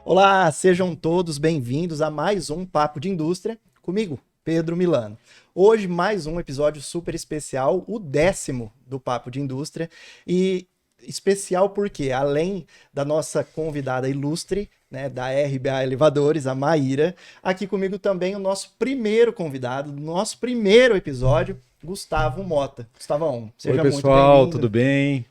Olá, sejam todos bem-vindos a mais um Papo de Indústria, comigo, Pedro Milano. Hoje, mais um episódio super especial, o 10º do Papo de Indústria, e especial porque, além da nossa convidada ilustre, né, da RBA Elevadores, a Maíra, aqui comigo também o nosso primeiro convidado, do nosso primeiro episódio, Gustavo Mota. Gustavão, Oi, seja muito pessoal, bem-vindo. tudo bem?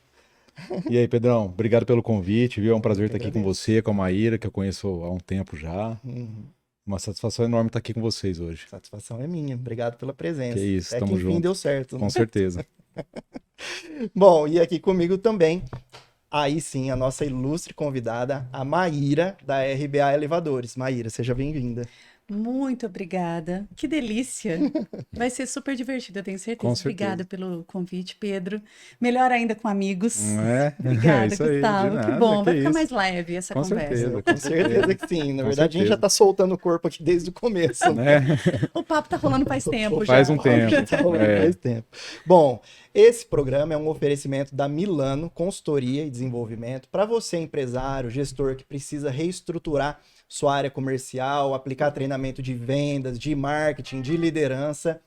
E aí, Pedrão, obrigado pelo convite, viu? É um prazer estar aqui com agradeço. você, com a Maíra, que eu conheço há um tempo já. Uhum. Uma satisfação enorme estar aqui com vocês hoje. Satisfação é minha, obrigado pela Que presença. isso, Até que tamo enfim junto. deu certo, Com né? certeza. Bom, e aqui comigo também, aí sim, a nossa ilustre convidada, a Maíra, da RBA Elevadores. Maíra, seja bem-vinda. Muito obrigada. Que delícia. Vai ser super divertido, eu tenho Com certeza. certeza. Obrigada pelo convite, Pedro. Melhor ainda com amigos. Não é? É Obrigada, isso aí, de Gustavo. Que nada, bom. que Vai ficar isso. mais leve essa Com conversa. certeza, Com certeza que sim. Na Com verdade, a gente já certeza. tá soltando o corpo aqui desde o começo. Né? O papo tá rolando faz tempo Faz já. um tempo. Já tá rolando É. faz tempo. Bom, esse programa é um oferecimento da Milano Consultoria e Desenvolvimento para você, empresário, gestor que precisa reestruturar sua área comercial, aplicar treinamento de vendas, de marketing, de liderança.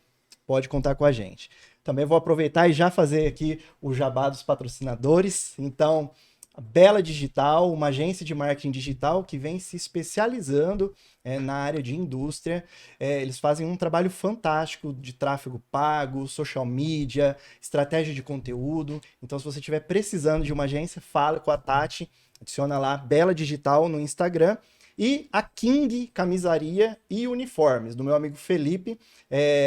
Pode contar com a gente. Também vou aproveitar e já fazer aqui o jabá dos patrocinadores. Então, a Bela Digital, uma agência de marketing digital que vem se especializando na área de indústria. Eles fazem um trabalho fantástico de tráfego pago, social media, estratégia de conteúdo. Então, se você estiver precisando de uma agência, fala com a Tati, adiciona lá Bela Digital no Instagram. E a King Camisaria e Uniformes, do meu amigo Felipe.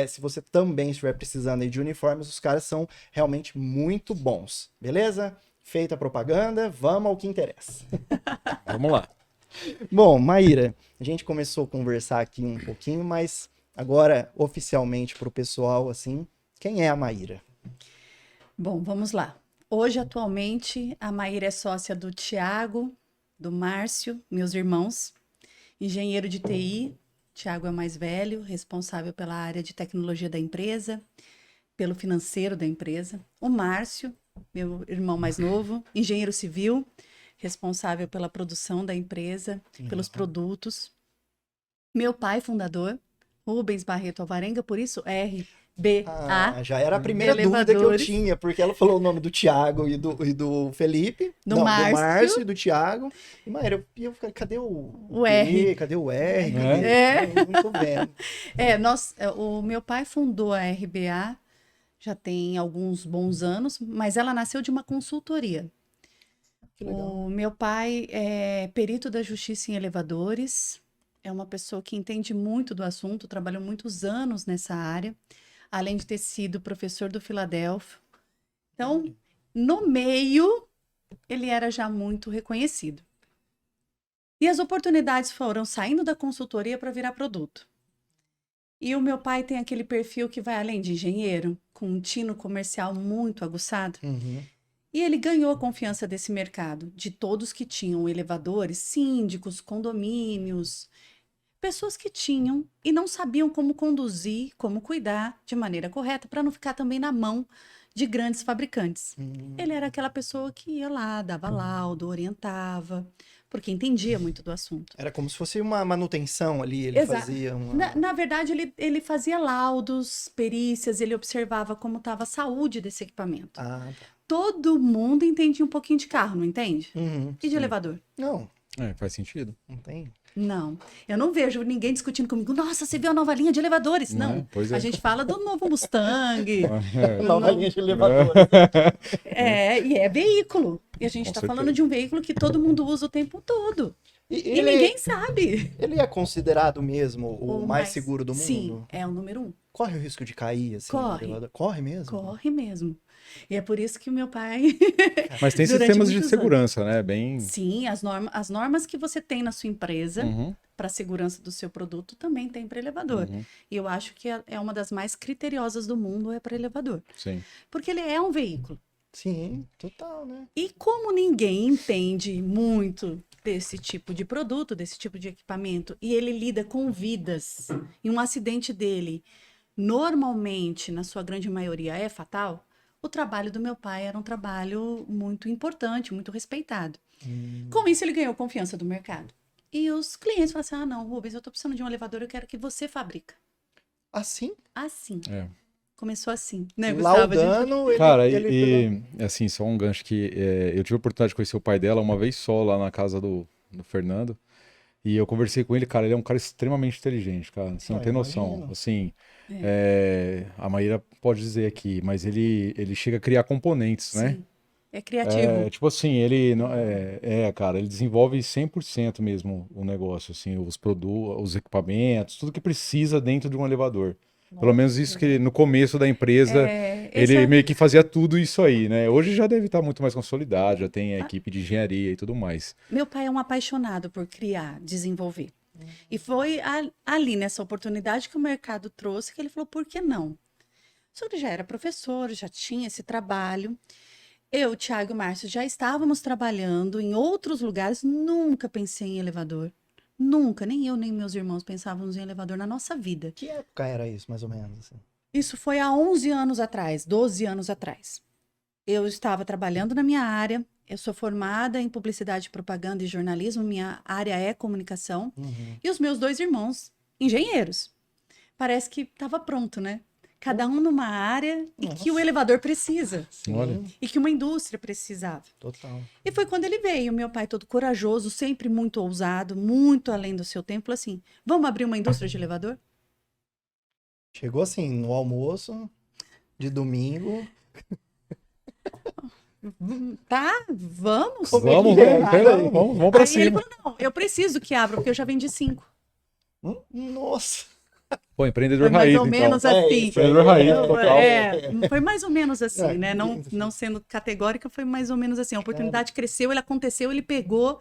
Se você também estiver precisando aí de uniformes, os caras são realmente muito bons. Beleza? Feita a propaganda, vamos ao que interessa. Vamos lá. Bom, Maíra, a gente começou a conversar aqui um pouquinho, mas agora, oficialmente para o pessoal, assim, quem é a Maíra? Bom, vamos lá. Hoje, atualmente, a Maíra é sócia do Tiago, do Márcio, meus irmãos, engenheiro de TI. Tiago é o mais velho, responsável pela área de tecnologia da empresa, pelo financeiro da empresa. O Márcio, meu irmão mais novo, engenheiro civil, responsável pela produção da empresa, pelos produtos. Meu pai, fundador, Rubens Barreto Alvarenga, por isso RBA. Já era a primeira de dúvida que eu elevadores. tinha, porque ela falou o nome do Tiago e do Felipe, Do não, do Márcio. Márcio e do Tiago. E Maíra, eu falei, cadê o B? R. Cadê o R? É. Não tô vendo. O meu pai fundou a RBA já tem alguns bons anos, mas ela nasceu de uma consultoria. Que legal. O meu pai é perito da justiça em elevadores, é uma pessoa que entende muito do assunto, trabalhou muitos anos nessa área, além de ter sido professor do Filadélfia. Então, no meio, ele era já muito reconhecido. E as oportunidades foram saindo da consultoria para virar produto. E o meu pai tem aquele perfil que vai além de engenheiro, com um tino comercial muito aguçado. Uhum. E ele ganhou a confiança desse mercado, de todos que tinham elevadores, síndicos, condomínios, pessoas que tinham e não sabiam como conduzir, como cuidar de maneira correta, para não ficar também na mão de grandes fabricantes. Ele era aquela pessoa que ia lá, dava laudo, orientava, porque entendia muito do assunto. Era como se fosse uma manutenção ali, ele Exato. fazia uma... Na verdade, ele fazia laudos, perícias, ele observava como estava a saúde desse equipamento. Ah, tá. Todo mundo entendia um pouquinho de carro, não entende? Uhum. E de elevador? Não, Faz sentido. não tem. Não. Eu não vejo ninguém discutindo comigo. Nossa, você viu a nova linha de elevadores? Não, Não. pois é. A gente fala do novo Mustang. Nova linha de elevador. E é veículo. E a gente Com está certeza. falando de um veículo que todo mundo usa o tempo todo. E E ninguém sabe. ele é considerado mesmo o mais seguro do mundo? Sim, é o número 1. Corre o risco de cair, assim? Corre. no elevador? Corre mesmo? Corre mesmo. E é por isso que o meu pai... Mas tem Durante sistemas de muitos segurança, né? Bem. Sim, as normas que você tem na sua empresa Uhum, para a segurança do seu produto também tem para elevador. uhum, E eu acho que é uma das mais criteriosas do mundo é para elevador. sim. Porque ele é um veículo. Sim, total, né? E como ninguém entende muito desse tipo de produto, desse tipo de equipamento, e ele lida com vidas, e um acidente dele, normalmente, na sua grande maioria, é fatal, o trabalho do meu pai era um trabalho muito importante, muito respeitado. Com isso, ele ganhou confiança do mercado. E os clientes falam assim, ah, não, Rubens, eu tô precisando de um elevador, eu quero que você fabrica. Assim? Assim. É. Começou assim, né, Gustavo? Laudando, Cara, ele pegou- assim, só um gancho que eu tive a oportunidade de conhecer o pai dela uma vez só lá na casa do Fernando. E eu conversei com ele, cara, ele é um cara extremamente inteligente, cara. Você não Ah, tem eu noção. imagino. Assim, É. a Maíra pode dizer aqui, mas ele chega a criar componentes, né? Sim. É criativo. Tipo assim, ele não- cara, ele desenvolve 100% mesmo o negócio, assim, os produtos, os equipamentos, tudo que precisa dentro de um elevador. Pelo menos isso que no começo da empresa Esse ele é meio que fazia tudo isso aí, né? Hoje já deve estar muito mais consolidado, já tem a equipe de engenharia e tudo mais. Meu pai é um apaixonado por criar, desenvolver. E foi ali, nessa oportunidade que o mercado trouxe, que ele falou, por que não? O senhor já era professor, já tinha esse trabalho. Eu, Thiago e o Márcio já estávamos trabalhando em outros lugares, nunca pensei em elevador. Nunca, nem eu, nem meus irmãos pensávamos em elevador na nossa vida. Que época era isso, mais ou menos? Assim? Isso foi há 11 anos atrás, 12 anos atrás. Eu estava trabalhando na minha área, eu sou formada em publicidade, propaganda e jornalismo, minha área é comunicação, e os meus 2 irmãos, engenheiros. Parece que estava pronto, né? Cada um numa área e que o Nossa. elevador precisa, Sim, Olha. e que uma indústria precisava. total. E foi quando ele veio, meu pai todo corajoso, sempre muito ousado, muito além do seu tempo, falou assim, vamos abrir uma indústria de elevador? Chegou assim, no almoço de domingo. Tá, vamos. Como é Vamos, que é? vamos pra Aí ele cima. falou, não, eu preciso que abra, porque eu já vendi 5. Nossa. Pô, empreendedor Foi mais raiz, ou então. menos É assim. isso aí. Empreendedor raiz, É, total. Foi mais ou menos assim, É, né? Não, isso. não sendo categórica, foi mais ou menos assim. A oportunidade cresceu, ele aconteceu, ele pegou.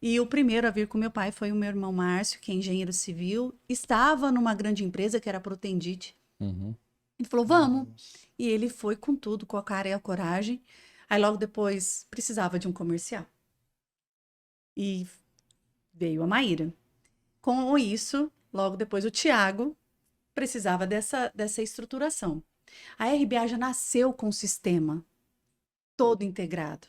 E o primeiro a vir com meu pai foi o meu irmão Márcio, que é engenheiro civil. Estava numa grande empresa que era a Protendite. Uhum. Ele falou, vamos. E ele foi com tudo, com a cara e a coragem. Aí logo depois precisava de um comercial. E veio a Maíra. Com isso, logo depois o Thiago precisava dessa estruturação. A RBA já nasceu com o sistema todo integrado,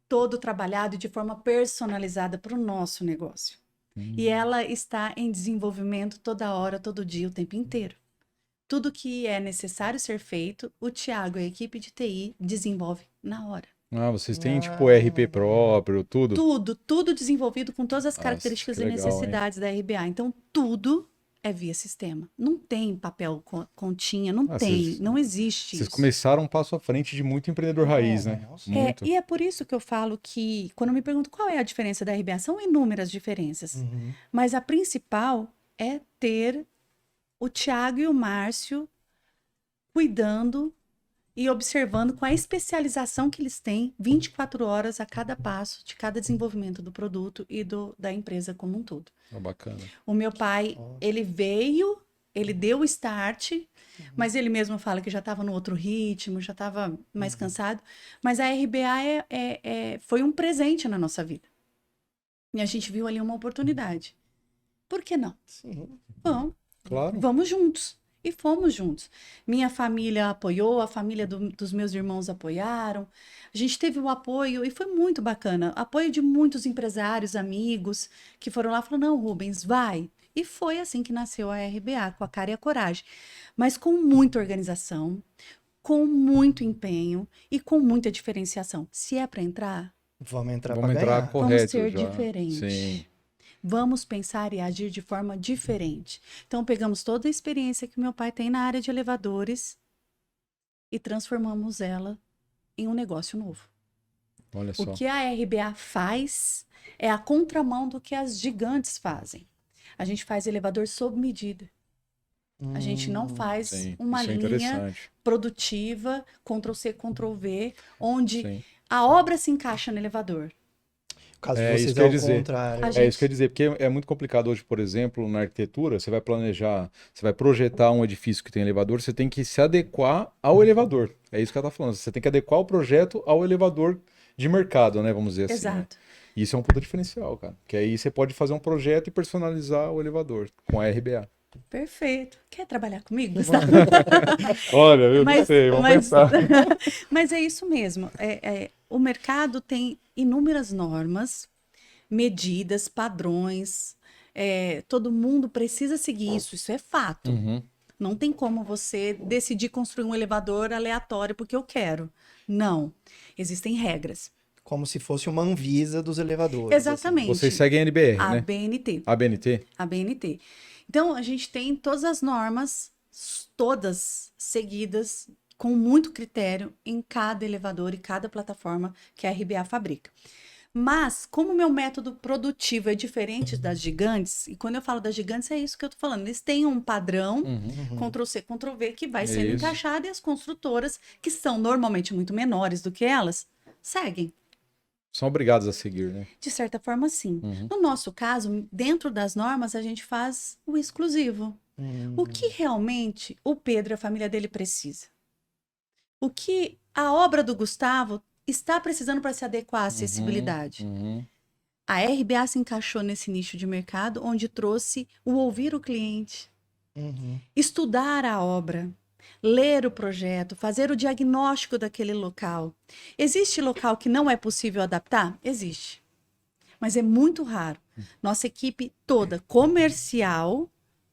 todo trabalhado de forma personalizada para o nosso negócio. E ela está em desenvolvimento toda hora, todo dia, o tempo inteiro. Tudo que é necessário ser feito, o Thiago e a equipe de TI desenvolve na hora. Ah, vocês têm tipo RP próprio, tudo? Tudo desenvolvido com todas as Nossa, características que e legal, necessidades da RBA. Então, tudo é via sistema. Não tem papel continha, não tem, não existe Vocês isso. começaram um passo à frente de muito empreendedor raiz, né? Nossa. Muito. E é por isso que eu falo que, quando me perguntam qual é a diferença da RBA, são inúmeras diferenças. Mas a principal é ter o Thiago e o Márcio cuidando e observando com a especialização que eles têm 24 horas a cada passo de cada desenvolvimento do produto e da empresa como um todo. Ah, bacana. O meu pai, ele veio, ele deu o start, mas ele mesmo fala que já estava no outro ritmo, já estava mais cansado. Mas a RBA foi um presente na nossa vida. E a gente viu ali uma oportunidade. Por que não? Sim. Bom, Claro. vamos juntos. E fomos juntos. Minha família apoiou, a família dos meus irmãos apoiaram. A gente teve o apoio e foi muito bacana. Apoio de muitos empresários, amigos, que foram lá e falaram, não, Rubens, vai. E foi assim que nasceu a RBA, com a cara e a coragem. Mas com muita organização, com muito empenho e com muita diferenciação. Se é para entrar, Vamos entrar Vamos pra entrar ganhar. correto vamos ser já. diferentes. Sim. Vamos pensar e agir de forma diferente. Então, pegamos toda a experiência que meu pai tem na área de elevadores e transformamos ela em um negócio novo. Olha só. O que a RBA faz é a contramão do que as gigantes fazem. A gente faz elevador sob medida. A gente não faz Sim, uma isso é linha interessante. produtiva, Ctrl+C, Ctrl+V, onde Sim. a obra se encaixa no elevador. No caso É de isso vocês que é eu o ia dizer. contrário. A É gente- isso que eu ia dizer, porque é muito complicado hoje, por exemplo, na arquitetura, você vai planejar, você vai projetar um edifício que tem elevador, você tem que se adequar ao elevador. É isso que ela tá falando. Você tem que adequar o projeto ao elevador de mercado, né? Vamos dizer assim. Né? Exato. E isso é um puta diferencial, cara. Que aí você pode fazer um projeto e personalizar o elevador com a RBA. Perfeito. Quer trabalhar comigo, Gustavo? Olha, eu não sei, vamos pensar. Mas é isso mesmo. O mercado tem inúmeras normas, medidas, padrões. Todo mundo precisa seguir isso é fato. Uhum. Não tem como você decidir construir um elevador aleatório porque eu quero. Não. Existem regras. Como se fosse uma Anvisa dos elevadores. Exatamente. Vocês seguem a NBR, A né? BNT. A BNT? A BNT. Então, a gente tem todas as normas, todas seguidas, com muito critério em cada elevador e cada plataforma que a RBA fabrica. Mas, como o meu método produtivo é diferente das gigantes, e quando eu falo das gigantes, é isso que eu tô falando. Eles têm um padrão, Ctrl-C, Ctrl-V, que vai sendo Isso. encaixado, e as construtoras, que são normalmente muito menores do que elas, seguem. São obrigados a seguir, né? De certa forma, sim. Uhum. No nosso caso, dentro das normas, a gente faz o exclusivo. O que realmente o Pedro e a família dele precisa? O que a obra do Gustavo está precisando para se adequar à acessibilidade? Uhum. A RBA se encaixou nesse nicho de mercado onde trouxe o ouvir o cliente, estudar a obra, ler o projeto, fazer o diagnóstico daquele local. Existe local que não é possível adaptar? Existe. Mas é muito raro. Nossa equipe toda, comercial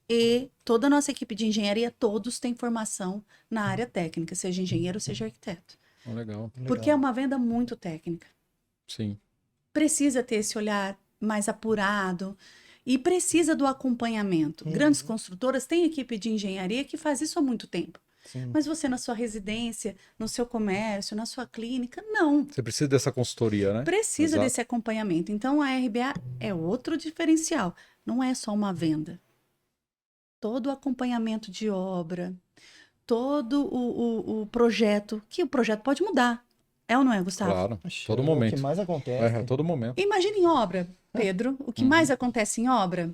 e toda a nossa equipe de engenharia, todos têm formação na área técnica, seja engenheiro, seja arquiteto. Legal. Porque é uma venda muito técnica. Sim. Precisa ter esse olhar mais apurado e precisa do acompanhamento. Grandes construtoras têm equipe de engenharia que faz isso há muito tempo. Sim. Mas você na sua residência, no seu comércio, na sua clínica, não. Você precisa dessa consultoria, né? Precisa Exato. desse acompanhamento. Então a RBA é outro diferencial. Não é só uma venda. Todo o acompanhamento de obra, todo o projeto, que o projeto pode mudar. É ou não é, Gustavo? Claro. Oxe, Todo é momento. o que mais acontece. A todo momento. Imagina em obra, Pedro, o que mais acontece em obra?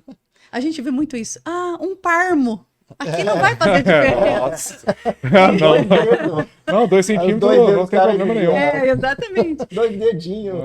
A gente vê muito isso. Ah, um parmo. Aqui não vai fazer diferença. Não, não, 2 centímetros dois dedos não tem caras problema de nenhum. Exatamente. 2 dedinhos.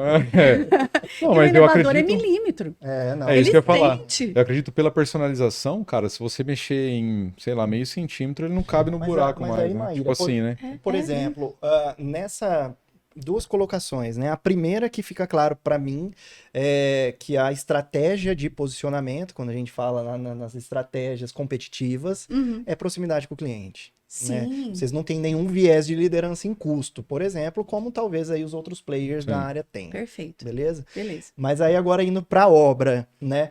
Não, E mas o eu elevador é acredito. milímetro. Não. É isso que eu ia falar. sente. Eu acredito pela personalização, cara, se você mexer em, sei lá, meio centímetro, ele não cabe no buraco mas mais, aí, né? Maíra, Tipo assim, né? Por exemplo, nessa duas colocações, né? A primeira que fica claro para mim é que a estratégia de posicionamento, quando a gente fala lá nas estratégias competitivas, é proximidade com o cliente. Né? Sim. Vocês não têm nenhum viés de liderança em custo, por exemplo, como talvez aí os outros players Sim. da área têm. Perfeito. Beleza? Beleza. Mas aí agora indo para a obra, né?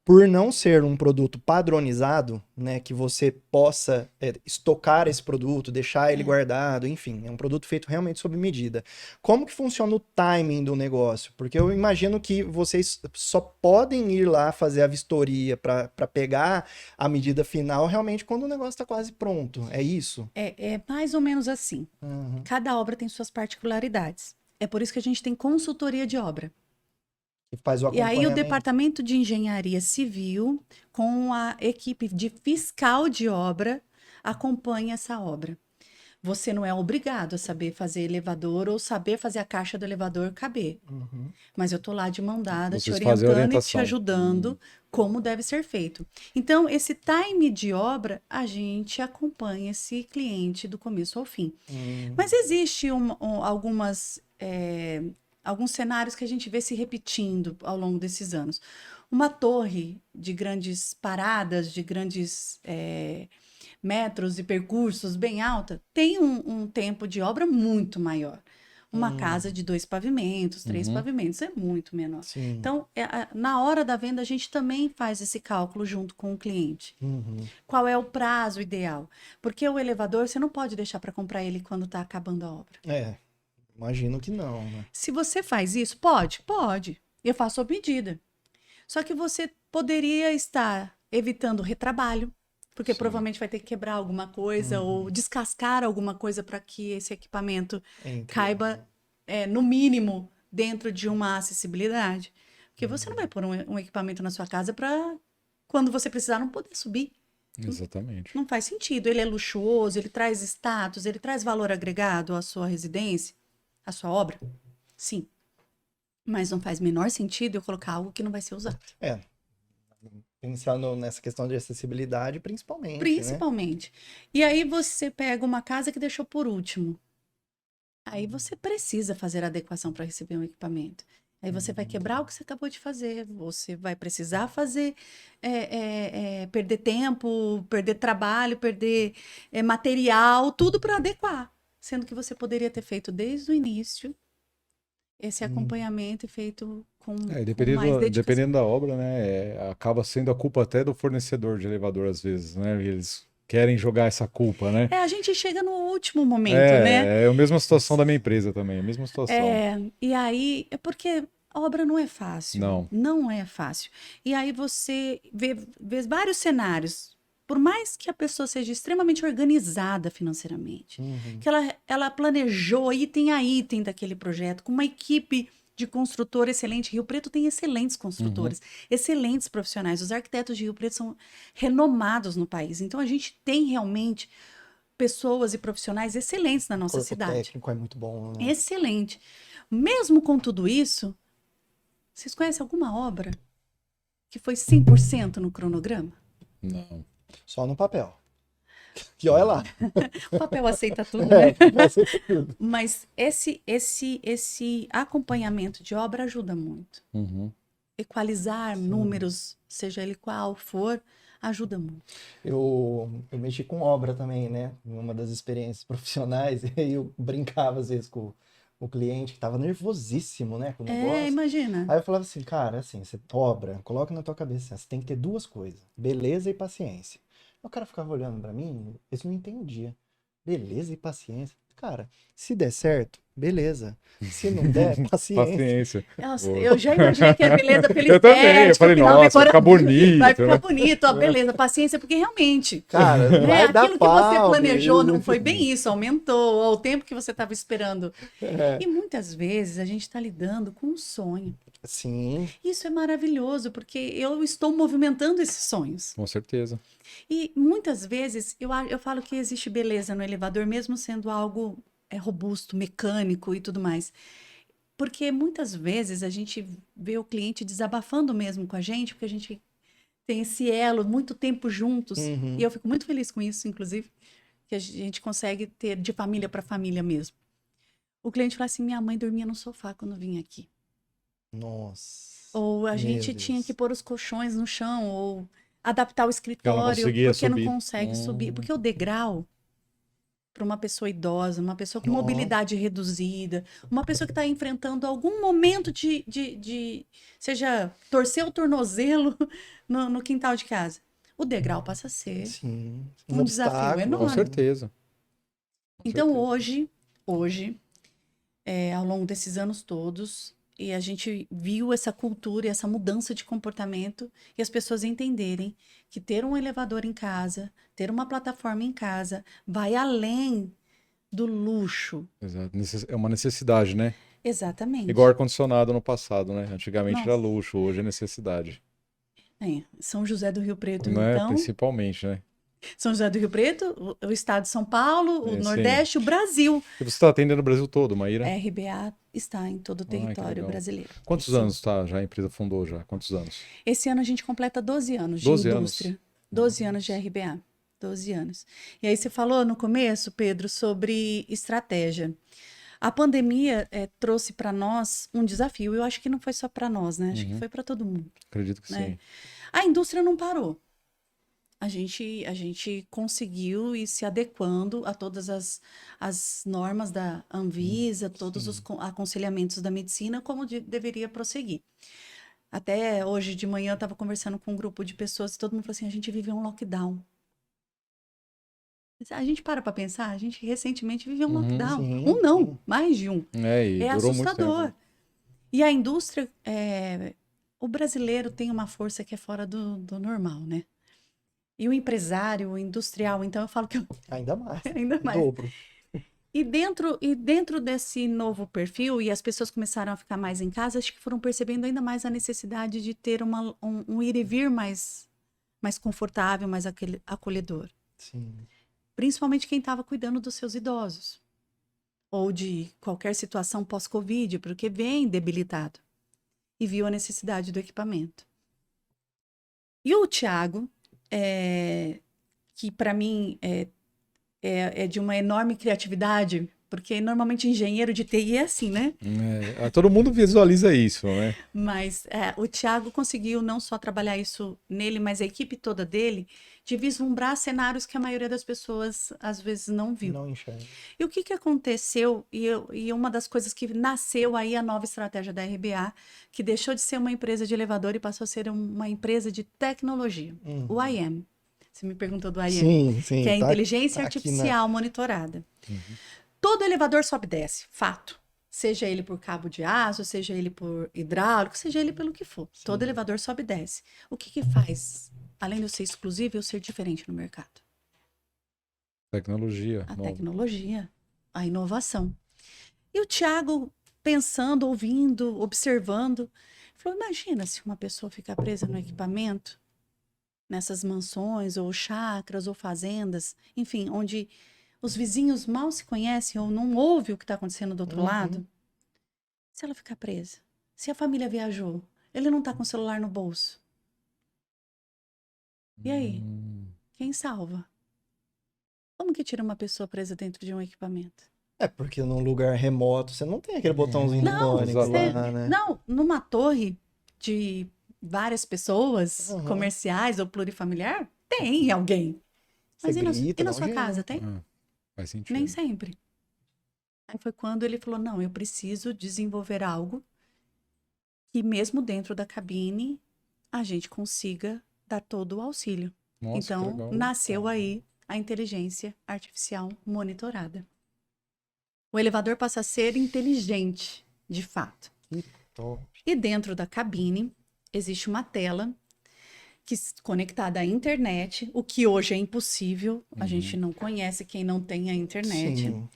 Por não ser um produto padronizado, né, que você possa estocar esse produto, deixar ele guardado, enfim, é um produto feito realmente sob medida. Como que funciona o timing do negócio? Porque eu imagino que vocês só podem ir lá fazer a vistoria para pegar a medida final realmente quando o negócio está quase pronto. É isso? É mais ou menos assim. Cada obra tem suas particularidades. É por isso que a gente tem consultoria de obra. Que faz o E acompanhamento. aí o Departamento de Engenharia Civil, com a equipe de fiscal de obra, acompanha essa obra. Você não é obrigado a saber fazer elevador ou saber fazer a caixa do elevador caber. Mas eu tô lá de mão dada, te Vocês fazem a orientando e te orientação. ajudando como deve ser feito. Então, esse time de obra, a gente acompanha esse cliente do começo ao fim. Mas existe alguns cenários que a gente vê se repetindo ao longo desses anos. Uma torre de grandes paradas, de grandes metros e percursos bem alta, tem um tempo de obra muito maior. Uma casa de 2 pavimentos, 3 pavimentos, é muito menor. Sim. Então, na hora da venda, a gente também faz esse cálculo junto com o cliente. Qual é o prazo ideal? Porque o elevador, você não pode deixar para comprar ele quando está acabando a obra. Imagino que não, né? Se você faz isso, pode. Eu faço sob medida. Só que você poderia estar evitando retrabalho, porque provavelmente vai ter que quebrar alguma coisa ou descascar alguma coisa para que esse equipamento caiba, no mínimo, dentro de uma acessibilidade. Porque você não vai pôr um equipamento na sua casa para, quando você precisar, não poder subir. Exatamente. Não faz sentido. Ele é luxuoso, ele traz status, ele traz valor agregado à sua residência, à sua obra. Sim. Mas não faz menor sentido eu colocar algo que não vai ser usado. Pensando nessa questão de acessibilidade, principalmente. Né? Principalmente. E aí você pega uma casa que deixou por último. Aí você precisa fazer adequação para receber um equipamento. Aí você vai quebrar o que você acabou de fazer, você vai precisar fazer, perder tempo, perder trabalho, perder material, tudo para adequar. Sendo que você poderia ter feito desde o início esse acompanhamento e feito com mais dedicação. Dependendo da obra, né, acaba sendo a culpa até do fornecedor de elevador às vezes, né? Eles querem jogar essa culpa, né? A gente chega no último momento, né? É a mesma situação da minha empresa também, a mesma situação. E aí, é porque a obra não é fácil. Não. Não é fácil. E aí você vê vários cenários. Por mais que a pessoa seja extremamente organizada financeiramente, que ela planejou item a item daquele projeto, com uma equipe de construtor excelente. Rio Preto tem excelentes construtores, excelentes profissionais. Os arquitetos de Rio Preto são renomados no país. Então, a gente tem realmente pessoas e profissionais excelentes na nossa cidade. O técnico é muito bom, né? Excelente. Mesmo com tudo isso, vocês conhecem alguma obra que foi 100% no cronograma? Não. Só no papel. E olha lá. O papel aceita tudo, né? Aceita tudo. Mas esse acompanhamento de obra ajuda muito. Equalizar números, seja ele qual for, ajuda muito. Eu mexi com obra também, né? Em uma das experiências profissionais, e aí eu brincava às vezes com o cliente que estava nervosíssimo, né, com o negócio. Imagina. Aí eu falava assim, cara, assim, você obra, coloca na tua cabeça, você tem que ter duas coisas, beleza e paciência. O cara ficava olhando pra mim, eles não entendiam. Beleza e paciência. Cara, se der certo, beleza. Se não der, paciência. Nossa, eu já imaginei que é beleza pela Eu também, eu falei, nossa, vai ficar bonito. Vai ficar bonito, ó, beleza, paciência, porque realmente, cara, vai dar aquilo pau, que você planejou não foi bem isso, aumentou o tempo que você estava esperando. E muitas vezes a gente está lidando com um sonho. Sim. Isso é maravilhoso, porque eu estou movimentando esses sonhos. Com certeza. E muitas vezes eu falo que existe beleza no elevador, mesmo sendo algo robusto, mecânico e tudo mais. Porque muitas vezes a gente vê o cliente desabafando mesmo com a gente, porque a gente tem esse elo, muito tempo juntos. E eu fico muito feliz com isso, inclusive, que a gente consegue ter de família para família mesmo. O cliente fala assim, minha mãe dormia no sofá quando vinha aqui. Nossa. Ou a gente tinha que pôr os colchões no chão, ou adaptar o escritório, porque não consegue subir. Porque o degrau, para uma pessoa idosa, uma pessoa com mobilidade reduzida, uma pessoa que está enfrentando algum momento seja, torcer o tornozelo no quintal de casa, o degrau passa a ser um desafio enorme. Com certeza. Então, hoje, ao longo desses anos todos, e a gente viu essa cultura e essa mudança de comportamento e as pessoas entenderem que ter um elevador em casa, ter uma plataforma em casa, vai além do luxo. Exato. É uma necessidade, né? Exatamente. Igual ar-condicionado no passado, né? Antigamente era luxo, hoje é necessidade. São José do Rio Preto, não então... Principalmente, né? São José do Rio Preto, o estado de São Paulo, o Nordeste, o Brasil. E você está atendendo o Brasil todo, Maíra? A RBA está em todo o território brasileiro. Quantos anos já a empresa fundou já? Quantos anos? Esse ano a gente completa 12 anos de indústria. 12 anos de RBA. 12 anos. E aí você falou no começo, Pedro, sobre estratégia. A pandemia trouxe para nós um desafio. Eu acho que não foi só para nós, né? Acho que foi para todo mundo. Acredito que sim. A indústria não parou. A gente conseguiu ir se adequando a todas as normas da Anvisa, todos os aconselhamentos da medicina, como deveria prosseguir. Até hoje de manhã eu estava conversando com um grupo de pessoas e todo mundo falou assim, a gente viveu um lockdown. A gente para pensar, a gente recentemente viveu um lockdown. Mais de um. É assustador. E a indústria, o brasileiro tem uma força que é fora do normal, né? E o empresário, o industrial, então eu falo que... Ainda mais. Ainda mais. Dobro. E dentro desse novo perfil, e as pessoas começaram a ficar mais em casa, acho que foram percebendo ainda mais a necessidade de ter um ir e vir mais confortável, mais acolhedor. Sim. Principalmente quem estava cuidando dos seus idosos. Ou de qualquer situação pós-Covid, porque vem debilitado. E viu a necessidade do equipamento. E o Thiago... que para mim é de uma enorme criatividade, Porque normalmente engenheiro de TI é assim, né? Todo mundo visualiza isso, né? Mas o Thiago conseguiu não só trabalhar isso nele, mas a equipe toda dele, de vislumbrar cenários que a maioria das pessoas às vezes não viu. Não enxerga. E o que que aconteceu, e uma das coisas que nasceu aí a nova estratégia da RBA, que deixou de ser uma empresa de elevador e passou a ser uma empresa de tecnologia, o IM. Você me perguntou do IM, Sim, que é a tá- inteligência tá aqui artificial monitorada. Todo elevador sobe e desce, fato. Seja ele por cabo de aço, seja ele por hidráulico, seja ele pelo que for. Todo elevador sobe e desce. O que que faz? Além de eu ser exclusivo, eu ser diferente no mercado. Tecnologia. A nova. tecnologia, a inovação. E o Thiago, pensando, ouvindo, observando, falou: imagina se uma pessoa ficar presa no equipamento, nessas mansões, ou chácaras, ou fazendas, enfim, onde os vizinhos mal se conhecem ou não ouvem o que está acontecendo do outro lado. Se ela ficar presa, se a família viajou, ele não está com o celular no bolso. E aí? Quem salva? Como que tira uma pessoa presa dentro de um equipamento? É porque num lugar remoto você não tem aquele botãozinho do Não, pânico exatamente. lá, né? Não, numa torre de várias pessoas, Uhum. comerciais ou plurifamiliar, tem alguém. Mas Você grita, e na dá um sua jeito. casa, tem? Faz sentido. Nem sempre. Aí foi quando ele falou: não, eu preciso desenvolver algo que mesmo dentro da cabine a gente consiga dar todo o auxílio. Nossa, que Então, legal. nasceu aí a inteligência artificial monitorada. O elevador passa a ser inteligente, de fato. Top. E dentro da cabine existe uma tela conectada à internet, o que hoje é impossível. A gente não conhece quem não tem a internet. Sim.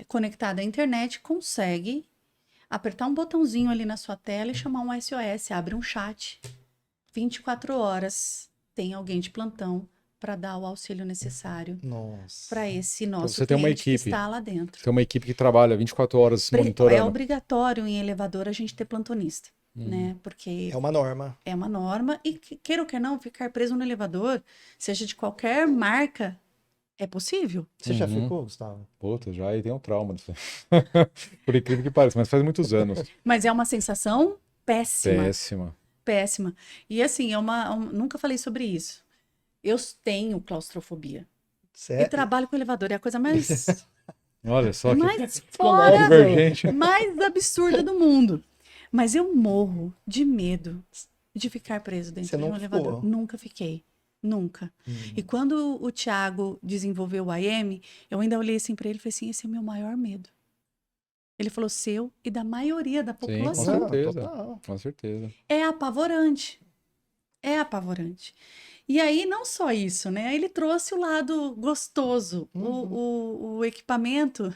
Conectada à internet, consegue apertar um botãozinho ali na sua tela e chamar um SOS, abre um chat. 24 horas tem alguém de plantão para dar o auxílio necessário Nossa. para esse nosso você tem uma cliente que equipe. está lá dentro. Tem uma equipe que trabalha 24 horas É monitorando. obrigatório em elevador a gente ter plantonista, né? Porque É uma norma. é uma norma e queira ou quer não, ficar preso no elevador, seja de qualquer marca, é possível. Você já ficou, Gustavo? Puta, já aí tem um trauma disso. Por incrível que pareça, mas faz muitos anos. Mas é uma sensação péssima. Péssima. Péssima. E assim, nunca falei sobre isso. Eu tenho claustrofobia. E Sério? trabalho com elevador. É a coisa mais, Olha só que mais fora, divergente. mais absurda do mundo. Mas eu morro de medo de ficar preso dentro Você de um nunca elevador. ficou? Nunca fiquei. Nunca. E quando o Thiago desenvolveu o IM, eu ainda olhei assim para ele e falei assim: esse é o meu maior medo. Ele falou: seu e da maioria da Sim, com população. certeza. Total. Com certeza. É apavorante. É apavorante. E aí, não só isso, né? Ele trouxe o lado gostoso, o equipamento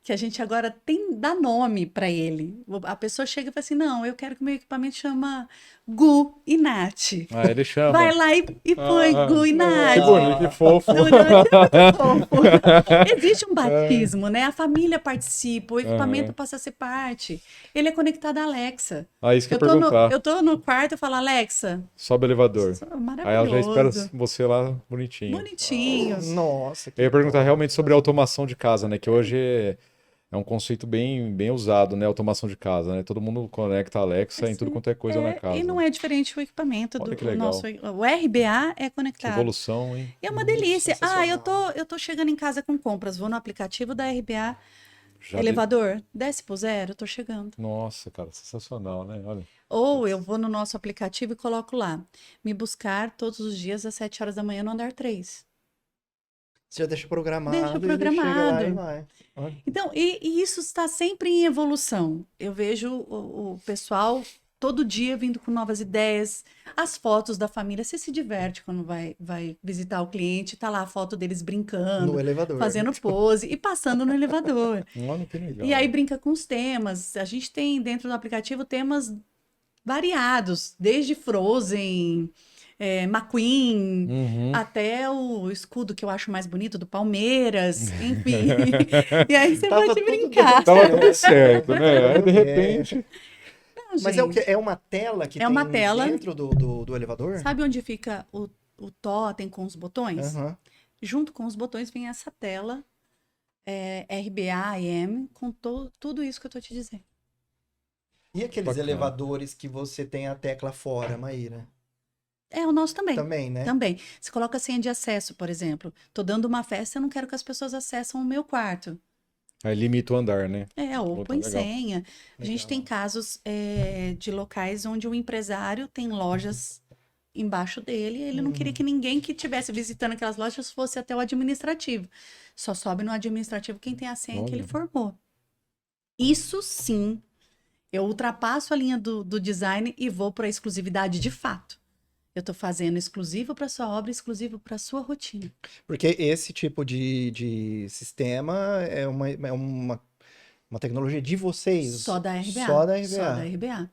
que a gente agora dá nome para ele. A pessoa chega e fala assim: não, eu quero que o meu equipamento chama Gu e Nath. Ah, ele chama. Vai lá e põe Gu e Que Nath. bonito, que fofo. Não, é muito fofo. Existe um batismo, né? A família participa, o equipamento passa a ser parte. Ele é conectado à Alexa. Ah, isso que eu ia perguntar. Eu tô no quarto e falo: Alexa, Sobe o elevador. Aí ela já espera maravilhoso. você lá bonitinho. Bonitinho. Nossa, que Eu ia perguntar realmente sobre a automação de casa, né? Que hoje é um conceito bem usado, né? Automação de casa, né? Todo mundo conecta a Alexa em tudo quanto é coisa na casa. E não é diferente o equipamento Olha do que legal. nosso. O RBA é Que conectado. evolução, hein? E é uma delícia. sensacional. Eu tô chegando em casa com compras, vou no aplicativo da RBA, Já elevador, desce pro 0, eu tô chegando. Nossa, cara, sensacional, né? Olha. Ou eu vou no nosso aplicativo e coloco lá, me buscar todos os dias às 7 horas da manhã no andar 3. Você já deixa programado. Deixa e ele chega lá programado. e vai. Olha. Então, e isso está sempre em evolução. Eu vejo o pessoal todo dia vindo com novas ideias, as fotos da família. Você se diverte quando vai visitar o cliente, tá lá a foto deles brincando, No elevador. fazendo pose e passando no elevador. Olha que legal. E aí brinca com os temas. A gente tem dentro do aplicativo temas variados, desde Frozen, McQueen, até o escudo que eu acho mais bonito do Palmeiras, enfim. E aí você Tava pode tudo brincar. Tava tudo certo, né? Aí de repente. Não, Mas é o gente. quê? É uma tela que É uma tem tela. dentro do elevador? Sabe onde fica o totem com os botões? Aham. Junto com os botões vem essa tela RBA, AM, com tudo isso que eu tô te dizendo. E aqueles Bacana. elevadores que você tem a tecla fora, Maíra? O nosso também. Também, né? Também. Você coloca a senha de acesso, por exemplo. Tô dando uma festa, eu não quero que as pessoas acessem o meu quarto. Aí limita o andar, né? Ou Pô, tá põe legal. senha. A gente Legal. tem casos de locais onde o empresário tem lojas embaixo dele, ele não queria que ninguém que estivesse visitando aquelas lojas fosse até o administrativo. Só sobe no administrativo quem tem a senha que ele Olha. formou. Isso sim, eu ultrapasso a linha do design e vou para a exclusividade de fato. Eu estou fazendo exclusivo para sua obra, exclusivo para sua rotina. Porque esse tipo de sistema é uma tecnologia de vocês. Só da RBA. Só da Só da RBA. RBA.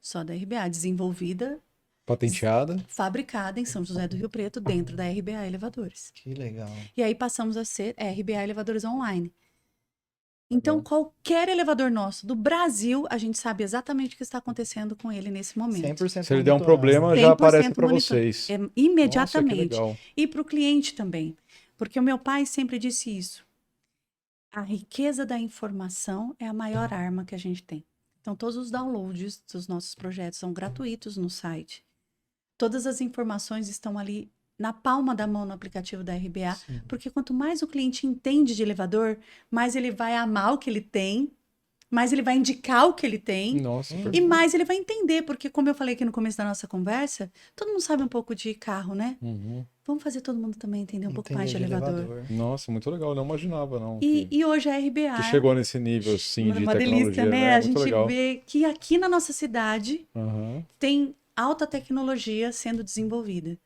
Só da RBA. Desenvolvida, Patenteada. fabricada em São José do Rio Preto, dentro da RBA Elevadores. Que legal. E aí passamos a ser RBA Elevadores Online. Então, Legal. qualquer elevador nosso do Brasil, a gente sabe exatamente o que está acontecendo com ele nesse momento. 100% Se ele der um monitorado. problema, 100% já aparece para monitor. vocês. Imediatamente. Nossa, que legal. E para o cliente também. Porque o meu pai sempre disse isso. A riqueza da informação é a maior arma que a gente tem. Então, todos os downloads dos nossos projetos são gratuitos no site. Todas as informações estão ali na palma da mão no aplicativo da RBA, Sim. porque quanto mais o cliente entende de elevador, mais ele vai amar o que ele tem, mais ele vai indicar o que ele tem, Nossa, e perfeito. mais ele vai entender, porque como eu falei aqui no começo da nossa conversa, todo mundo sabe um pouco de carro, né? Uhum. Vamos fazer todo mundo também entender um pouco mais de Entender elevador. Nossa, muito legal. Eu não imaginava, não. E hoje a RBA Que chegou nesse nível, assim, de uma tecnologia, delícia, né? né? A Muito gente legal. vê que aqui na nossa cidade Aham. tem alta tecnologia sendo desenvolvida.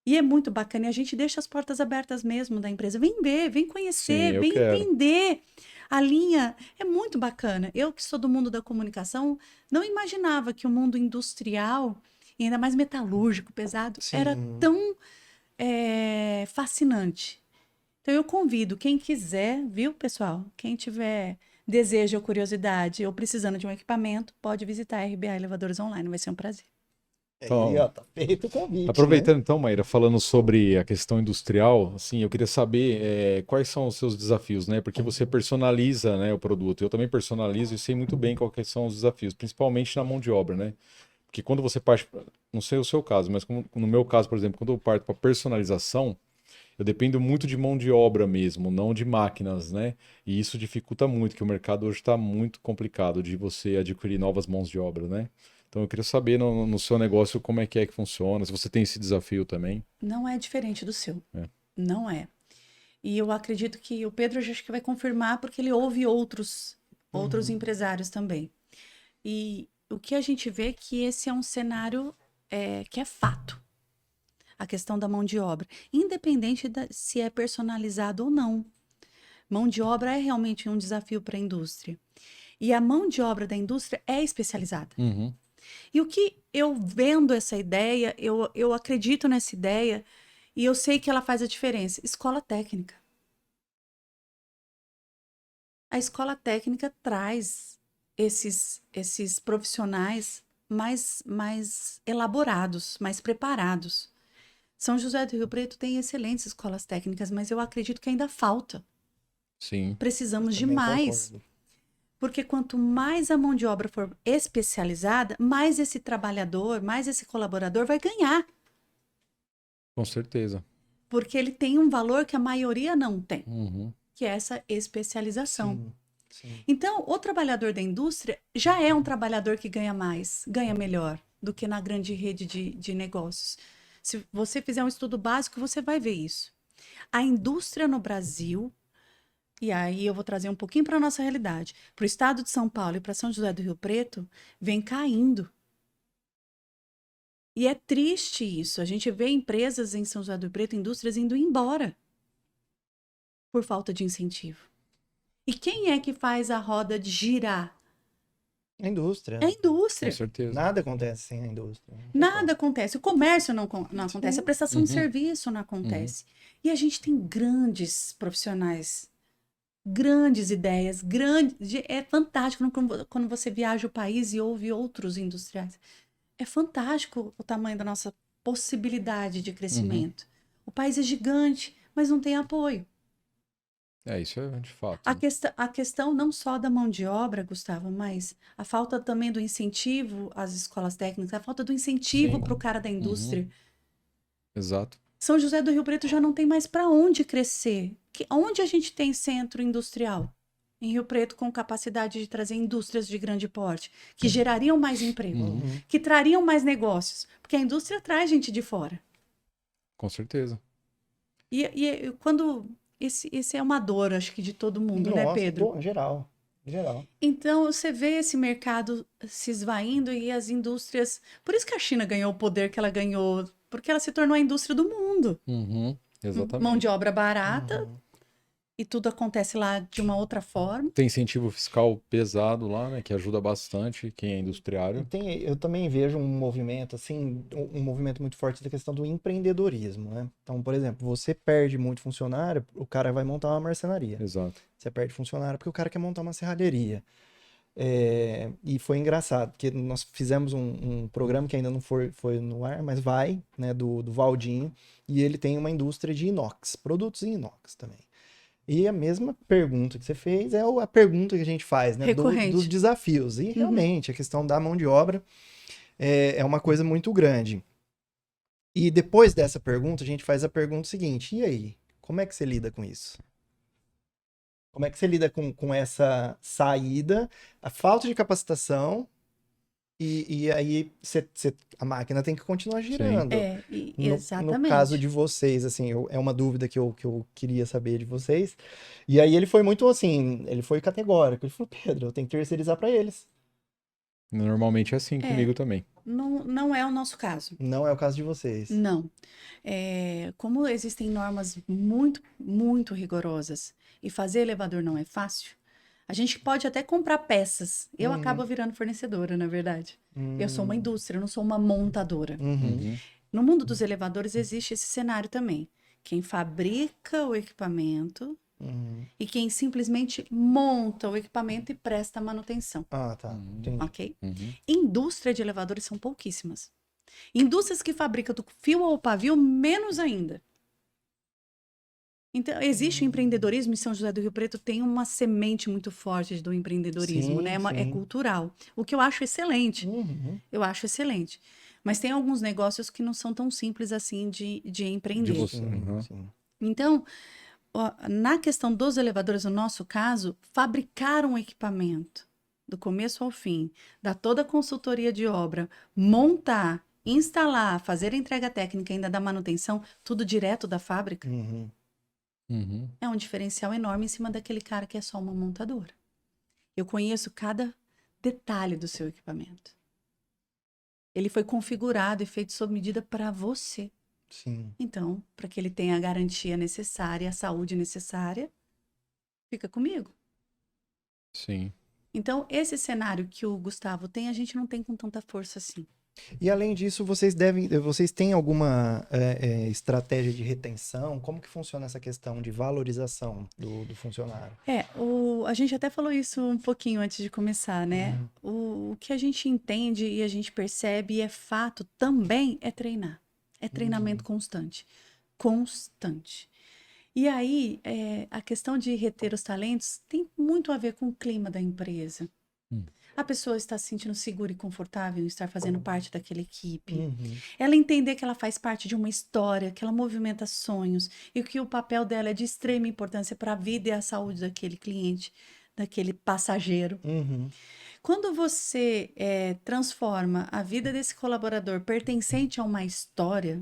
E é muito bacana. E a gente deixa as portas abertas mesmo da empresa. Vem ver, vem conhecer, Sim, eu vem quero. entender. A linha é muito bacana. Eu, que sou do mundo da comunicação, não imaginava que o mundo industrial, e ainda mais metalúrgico, pesado, Sim. era tão fascinante. Então, eu convido quem quiser, viu, pessoal? Quem tiver desejo ou curiosidade ou precisando de um equipamento, pode visitar a RBA Elevadores Online. Vai ser um prazer. Então, Aí, ó, tá feito o convite, aproveitando né? então, Maíra, falando sobre a questão industrial, assim, eu queria saber quais são os seus desafios, né? Porque você personaliza, né, o produto. Eu também personalizo e sei muito bem quais são os desafios, principalmente na mão de obra, né? Porque quando você parte, não sei o seu caso, mas no meu caso, por exemplo, quando eu parto para personalização, eu dependo muito de mão de obra mesmo, não de máquinas, né? E isso dificulta muito, que o mercado hoje está muito complicado de você adquirir novas mãos de obra, né? Então eu queria saber no seu negócio como é que funciona, se você tem esse desafio também. Não é diferente do seu. É. Não é. E eu acredito que o Pedro acho que vai confirmar, porque ele ouve outros empresários também. E o que a gente vê é que esse é um cenário que é fato. A questão da mão de obra. Independente se é personalizado ou não. Mão de obra é realmente um desafio para a indústria. E a mão de obra da indústria é especializada. Uhum. E o que eu vendo essa ideia, eu acredito nessa ideia e eu sei que ela faz a diferença. Escola técnica. A escola técnica traz esses profissionais mais elaborados, mais preparados. São José do Rio Preto tem excelentes escolas técnicas, mas eu acredito que ainda falta. Sim. Precisamos de Também mais. concordo. Porque quanto mais a mão de obra for especializada, mais esse trabalhador, mais esse colaborador vai ganhar. Com certeza. Porque ele tem um valor que a maioria não tem, Uhum. que é essa especialização. Sim, sim. Então, o trabalhador da indústria já é um trabalhador que ganha mais, ganha melhor do que na grande rede de negócios. Se você fizer um estudo básico, você vai ver isso. A indústria no Brasil, e aí eu vou trazer um pouquinho para a nossa realidade, para o estado de São Paulo e para São José do Rio Preto, vem caindo. E é triste isso. A gente vê empresas em São José do Rio Preto, indústrias indo embora por falta de incentivo. E quem é que faz a roda de girar? A indústria. É a Com indústria. certeza. Nada acontece sem a indústria. Nada acontece. O comércio não acontece. A prestação de Uhum. serviço não acontece. E a gente tem grandes profissionais, grandes ideias, é fantástico quando você viaja o país e ouve outros industriais. É fantástico o tamanho da nossa possibilidade de crescimento. O país é gigante, mas não tem apoio. Isso é de fato. A questão não só da mão de obra, Gustavo, mas a falta também do incentivo às escolas técnicas, a falta do incentivo Sim. para o cara da indústria. Exato. São José do Rio Preto já não tem mais para onde crescer. Onde a gente tem centro industrial? Em Rio Preto, com capacidade de trazer indústrias de grande porte, que gerariam mais emprego, que trariam mais negócios, porque a indústria traz gente de fora. Com certeza. E quando esse é uma dor, acho que de todo mundo, né, Nossa, Pedro? bom, geral. Então, você vê esse mercado se esvaindo e as indústrias. Por isso que a China ganhou o poder que ela ganhou, porque ela se tornou a indústria do mundo. Exatamente. Mão de obra barata, e tudo acontece lá de uma outra forma. Tem incentivo fiscal pesado lá, né? Que ajuda bastante quem é industriário. Eu também vejo um movimento, assim, um movimento muito forte da questão do empreendedorismo, né? Então, por exemplo, você perde muito funcionário, o cara vai montar uma marcenaria. Exato. Você perde funcionário porque o cara quer montar uma serralheria. E foi engraçado, porque nós fizemos um programa que ainda não foi no ar, mas vai, né, do Valdinho, e ele tem uma indústria de inox, produtos em inox também. E a mesma pergunta que você fez é a pergunta que a gente faz, né? Recorrente. Dos desafios. E realmente, a questão da mão de obra é uma coisa muito grande. E depois dessa pergunta, a gente faz a pergunta seguinte: e aí? Como é que você lida com isso? Como é que você lida com essa saída, a falta de capacitação, e aí a máquina tem que continuar girando? Exatamente. No caso de vocês, assim, é uma dúvida que eu queria saber de vocês. E aí ele foi muito assim, ele foi categórico. Ele falou, Pedro, eu tenho que terceirizar para eles. Normalmente é assim comigo também. Não é o nosso caso. Não é o caso de vocês. Não. Como existem normas muito, muito rigorosas e fazer elevador não é fácil, a gente pode até comprar peças. Eu acabo virando fornecedora, na verdade. Eu sou uma indústria, eu não sou uma montadora. No mundo dos elevadores existe esse cenário também. Quem fabrica o equipamento e quem simplesmente monta o equipamento e presta manutenção. Ah, tá. Entendi. Ok? Indústria de elevadores são pouquíssimas. Indústrias que fabricam do fio ao pavio, menos ainda. Então, existe o empreendedorismo, em São José do Rio Preto tem uma semente muito forte do empreendedorismo, Sim, né? sim. É cultural, o que eu acho excelente. Eu acho excelente. Mas tem alguns negócios que não são tão simples assim de empreender. De você. Sim. Então, na questão dos elevadores, no nosso caso, fabricar um equipamento do começo ao fim, dar toda a consultoria de obra, montar, instalar, fazer a entrega técnica, ainda da manutenção, tudo direto da fábrica, é um diferencial enorme em cima daquele cara que é só uma montadora. Eu conheço cada detalhe do seu equipamento. Ele foi configurado e feito sob medida para você. Sim. Então, para que ele tenha a garantia necessária, a saúde necessária, fica comigo. Sim. Então, esse cenário que o Gustavo tem, a gente não tem com tanta força assim. E além disso, vocês têm alguma estratégia de retenção? Como que funciona essa questão de valorização do funcionário? A gente até falou isso um pouquinho antes de começar, né? O que a gente entende e a gente percebe e é fato também é treinar. É treinamento constante. Constante. E aí, a questão de reter os talentos tem muito a ver com o clima da empresa. A pessoa está se sentindo segura e confortável em estar fazendo parte daquela equipe. Ela entender que ela faz parte de uma história, que ela movimenta sonhos e que o papel dela é de extrema importância para a vida e a saúde daquele cliente, daquele passageiro. Quando você transforma a vida desse colaborador pertencente a uma história,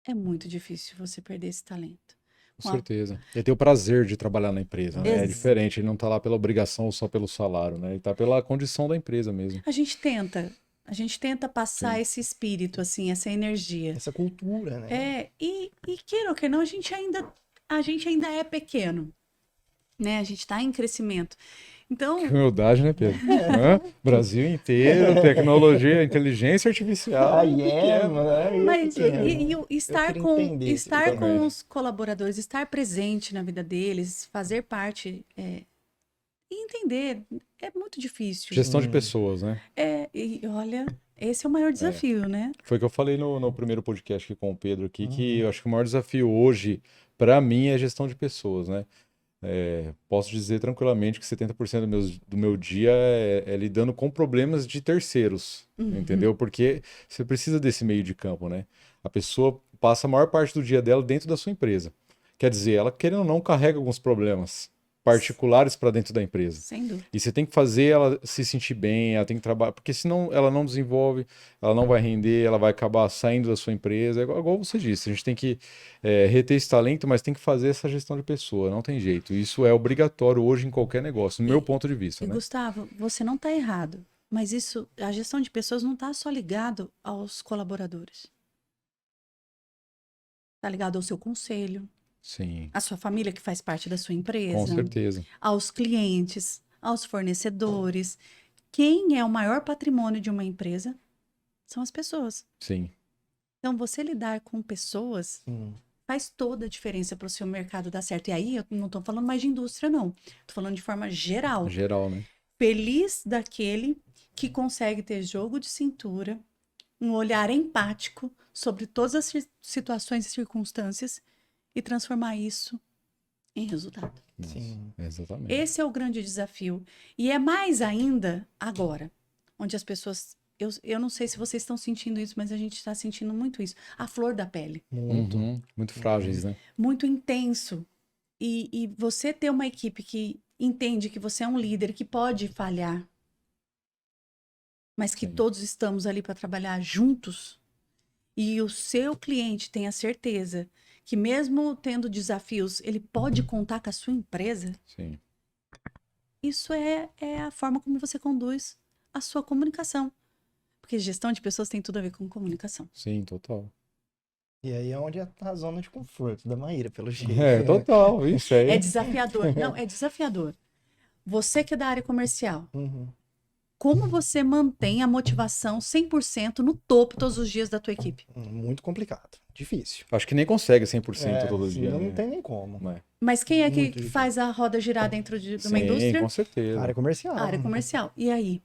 é muito difícil você perder esse talento. Com certeza. Ele tem o prazer de trabalhar na empresa, né? É diferente, ele não está lá pela obrigação ou só pelo salário, né? Ele está pela condição da empresa mesmo. A gente tenta passar esse espírito, assim, essa energia. Essa cultura, né? E queira ou que não, a gente ainda é pequeno, né? A gente está em crescimento. Então, que humildade, né, Pedro? Brasil inteiro, tecnologia, inteligência artificial. Mas estar com os colaboradores, estar presente na vida deles, fazer parte e entender é muito difícil. Gestão de pessoas, né? E olha, esse é o maior desafio, né? Foi o que eu falei no primeiro podcast aqui com o Pedro aqui, que eu acho que o maior desafio hoje para mim, é gestão de pessoas, né? Posso dizer tranquilamente que 70% do meu dia é lidando com problemas de terceiros, entendeu? Porque você precisa desse meio de campo, né? A pessoa passa a maior parte do dia dela dentro da sua empresa. Quer dizer, ela, querendo ou não, carrega alguns problemas particulares para dentro da empresa. Sem dúvida. E você tem que fazer ela se sentir bem, ela tem que trabalhar, porque senão ela não desenvolve, ela não vai render, ela vai acabar saindo da sua empresa. É igual você disse, a gente tem que reter esse talento, mas tem que fazer essa gestão de pessoa, não tem jeito. Isso é obrigatório hoje em qualquer negócio, no meu ponto de vista, né? Gustavo, você não está errado, mas a gestão de pessoas não está só ligado aos colaboradores. Está ligado ao seu conselho, Sim, à sua família que faz parte da sua empresa, com certeza. aos clientes, aos fornecedores. Quem é o maior patrimônio de uma empresa são as pessoas. Sim, Então, você lidar com pessoas faz toda a diferença para o seu mercado dar certo. E aí, eu não estou falando mais de indústria, não. Estou falando de forma geral. geral, né? Feliz daquele que consegue ter jogo de cintura, um olhar empático sobre todas as situações e circunstâncias e transformar isso em resultado. Sim. Exatamente. Esse é o grande desafio. E é mais ainda agora, onde as pessoas... Eu não sei se vocês estão sentindo isso, mas a gente está sentindo muito isso. A flor da pele. Muito. Muito frágeis, né? Muito intenso. E você ter uma equipe que entende que você é um líder que pode falhar, mas que Sim. todos estamos ali para trabalhar juntos, e o seu cliente tem a certeza que mesmo tendo desafios, ele pode contar com a sua empresa, Sim. isso é a forma como você conduz a sua comunicação. Porque gestão de pessoas tem tudo a ver com comunicação. Sim, total. E aí é onde tá a zona de conforto da Maíra, pelo jeito. Total, isso aí. É desafiador. Não, é desafiador. Você que é da área comercial, Uhum. como você mantém a motivação 100% no topo todos os dias da tua equipe? Muito complicado. Difícil. Acho que nem consegue 100% todo dia, Não né? tem nem como. Não é? Mas quem é que Muito difícil. faz a roda girar dentro de uma Sim, indústria? com certeza. Área comercial. A área comercial. E aí?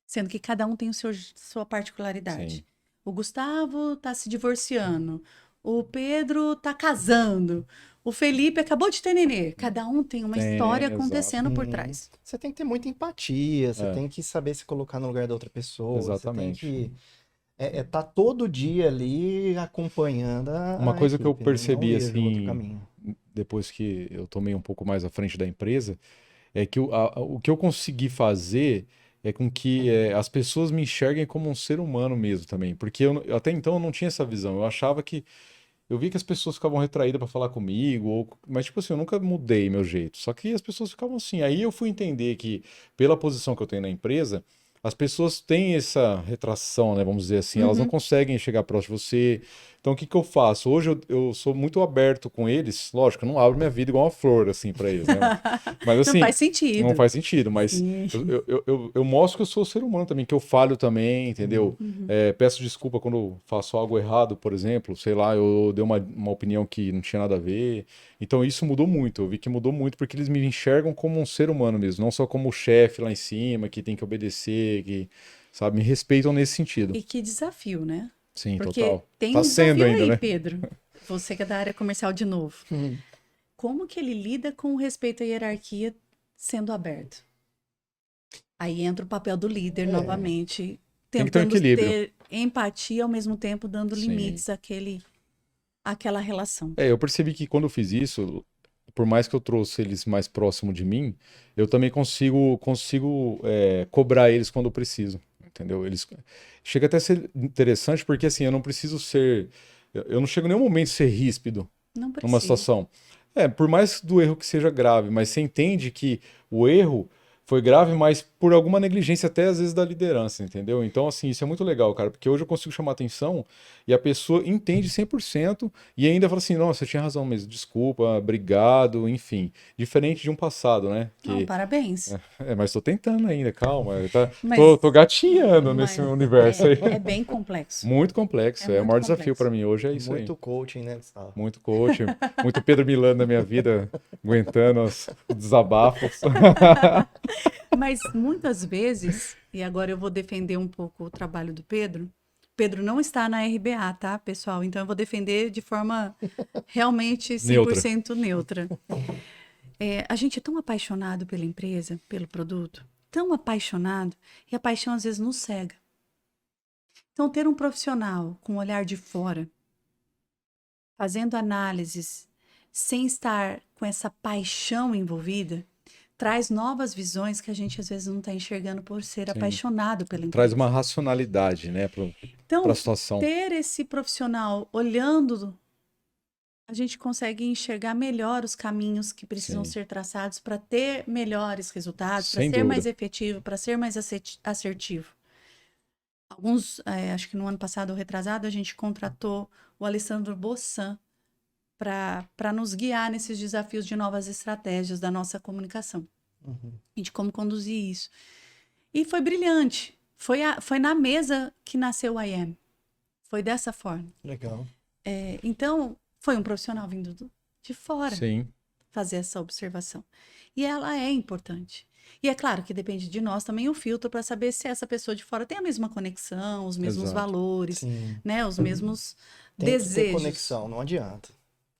Sendo que cada um tem sua particularidade. Sim. O Gustavo tá se divorciando. O Pedro tá casando. O Felipe acabou de ter nenê. Cada um tem uma Tem, história exato. acontecendo por Uhum. trás. Você tem que ter muita empatia, você É. tem que saber se colocar no lugar da outra pessoa. Exatamente. Você tem que tá todo dia ali acompanhando Uma coisa que eu equipe, né? Não percebi, vejo outro assim, caminho. depois que eu tomei um pouco mais à frente da empresa, é que o que eu consegui fazer é com que as pessoas me enxerguem como um ser humano mesmo também. Porque até então eu não tinha essa visão. Eu achava que... Eu vi que as pessoas ficavam retraídas para falar comigo, mas tipo assim, eu nunca mudei meu jeito. Só que as pessoas ficavam assim. Aí eu fui entender que, pela posição que eu tenho na empresa, as pessoas têm essa retração, né? Vamos dizer assim, elas não conseguem chegar próximo de você. Então, o que que eu faço? Hoje eu sou muito aberto com eles. Lógico, eu não abro minha vida igual uma flor, assim, para eles, né? Mas assim, Não faz sentido. não faz sentido, mas Sim. eu mostro que eu sou ser humano também, que eu falho também, entendeu? Peço desculpa quando eu faço algo errado, por exemplo, sei lá, eu dei uma opinião que não tinha nada a ver. Então isso mudou muito, eu vi que mudou muito porque eles me enxergam como um ser humano mesmo, não só como o chefe lá em cima, que tem que obedecer, que, sabe, me respeitam nesse sentido. E que desafio, né? Sim, Porque total. tem Tá um sendo desafio ainda, aí, né? Pedro. Você que é da área comercial de novo. Como que ele lida com o respeito à hierarquia sendo aberto? Aí entra o papel do líder novamente, Tem que ter um tentando equilíbrio. ter empatia ao mesmo tempo dando Sim. limites àquela relação. Eu percebi que quando eu fiz isso, por mais que eu trouxe eles mais próximo de mim, eu também consigo cobrar eles quando eu preciso, entendeu? Chega até a ser interessante porque assim, eu não preciso ser, eu não chego em nenhum momento a ser ríspido Não numa precisa. situação. Por mais do erro que seja grave, mas você entende que o erro foi grave, mas por alguma negligência até às vezes da liderança, entendeu? Então, assim, isso é muito legal, cara, porque hoje eu consigo chamar atenção e a pessoa entende 100% e ainda fala assim, nossa, você tinha razão mesmo, desculpa, obrigado, enfim. Diferente de um passado, né? Não, parabéns. Mas tô tentando ainda, calma, Mas- tô gatinhando nesse Mas universo aí. É bem complexo. Muito complexo, É o muito maior desafio complexo. para mim hoje é isso aí. Muito coaching, né, Gustavo? Muito coach, muito Pedro Milano na minha vida, aguentando os desabafos. Mas muitas vezes, e agora eu vou defender um pouco o trabalho do Pedro, Pedro não está na RBA, tá, pessoal? Então eu vou defender de forma realmente Neutra. 100% neutra. A gente é tão apaixonado pela empresa, pelo produto, tão apaixonado, e a paixão às vezes nos cega. Então, ter um profissional com um olhar de fora, fazendo análises, sem estar com essa paixão envolvida, traz novas visões que a gente às vezes não está enxergando por ser Sim. apaixonado pela Traz empresa. uma racionalidade, né, para Então, a situação. ter esse profissional olhando, a gente consegue enxergar melhor os caminhos que precisam Sim. ser traçados para ter melhores resultados, para Sem ser mais dúvida. efetivo, para ser mais assertivo. Acho que no ano passado ou retrasado, a gente contratou o Alessandro Bossan para nos guiar nesses desafios de novas estratégias da nossa comunicação e de como conduzir isso. E foi brilhante. Foi na mesa que nasceu o IM. Foi dessa forma. Legal. Então, foi um profissional vindo de fora Sim. fazer essa observação. E ela é importante. E é claro que depende de nós também o filtro para saber se essa pessoa de fora tem a mesma conexão, os mesmos Exato. valores, Sim. né? Os mesmos Tem que ter desejos. conexão, não adianta.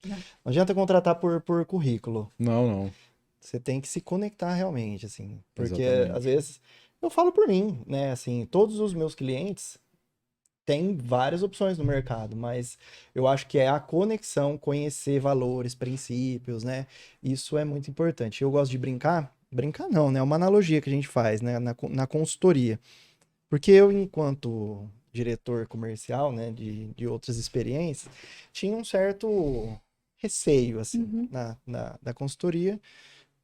Não. Não adianta contratar por currículo. Não. Você tem que se conectar realmente, assim. Porque, Exatamente. às vezes, eu falo por mim, né? Assim, todos os meus clientes têm várias opções no mercado, mas eu acho que é a conexão, conhecer valores, princípios, né? Isso é muito importante. Eu gosto de brincar não, né? É uma analogia que a gente faz, né? Na consultoria. Porque eu, enquanto diretor comercial, né? De outras experiências, tinha um certo receio, assim, da consultoria,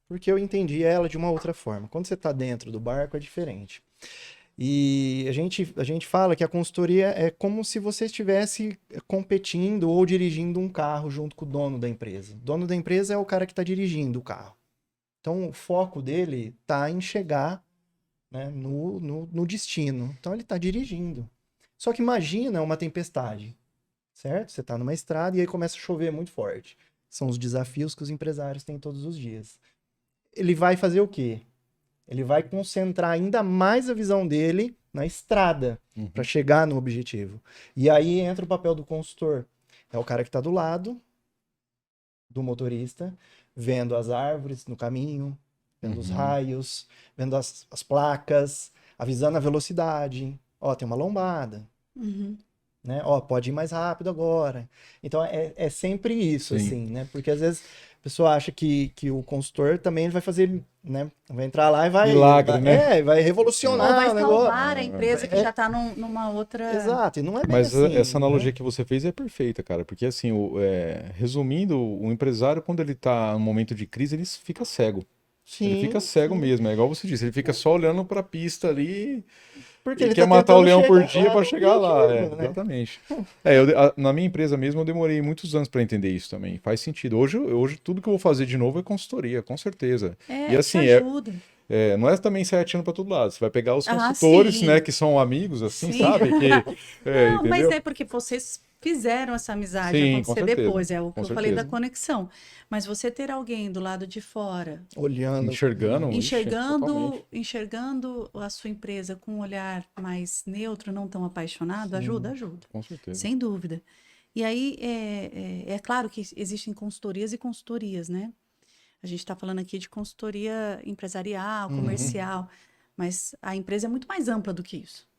porque eu entendia ela de uma outra forma. Quando você está dentro do barco, é diferente. E a gente fala que a consultoria é como se você estivesse competindo ou dirigindo um carro junto com o dono da empresa. O dono da empresa é o cara que está dirigindo o carro. Então, o foco dele está em chegar, né, no destino. Então, ele está dirigindo. Só que imagina uma tempestade, certo? Você está numa estrada e aí começa a chover muito forte. São os desafios que os empresários têm todos os dias. Ele vai fazer o quê? Ele vai concentrar ainda mais a visão dele na estrada para chegar no objetivo. E aí entra o papel do consultor. É o cara que está do lado do motorista, vendo as árvores no caminho, vendo os raios, vendo as placas, avisando a velocidade. Ó, tem uma lombada. Né? Ó, pode ir mais rápido agora. Então é sempre isso, Sim. assim, né? Porque às vezes a pessoa acha que o consultor também vai fazer, né? Vai entrar lá e vai... Milagre, né? Vai Ou revolucionar vai o negócio. salvar a empresa que já está numa outra... Exato, e não é bem Mas assim, essa analogia né? que você fez é perfeita, cara, porque assim, resumindo, o empresário, quando ele tá num momento de crise, ele fica cego. Ele fica cego mesmo, é igual você disse, ele fica só olhando para a pista ali Porque e ele quer tá matar o tentando leão por chegar dia para no chegar lá. objetivo, né? Exatamente. Na minha empresa mesmo, eu demorei muitos anos para entender isso também. Faz sentido. Hoje tudo que eu vou fazer de novo é consultoria, com certeza. E te assim, ajuda. não é também sair atirando para todo lado. Você vai pegar os Ah, consultores, sim. né, que são amigos, assim, Sim. sabe? Não, mas entendeu? é porque vocês fizeram essa amizade Sim, com acontecer certeza, depois, é o que com eu falei da certeza. conexão. Mas você ter alguém do lado de fora, Olhando. Enxergando, ixi, totalmente. enxergando a sua empresa com um olhar mais neutro, não tão apaixonado, ajuda. Com certeza. Sem dúvida. E aí, é claro que existem consultorias e consultorias, né? A gente está falando aqui de consultoria empresarial, comercial, mas a empresa é muito mais ampla do que isso.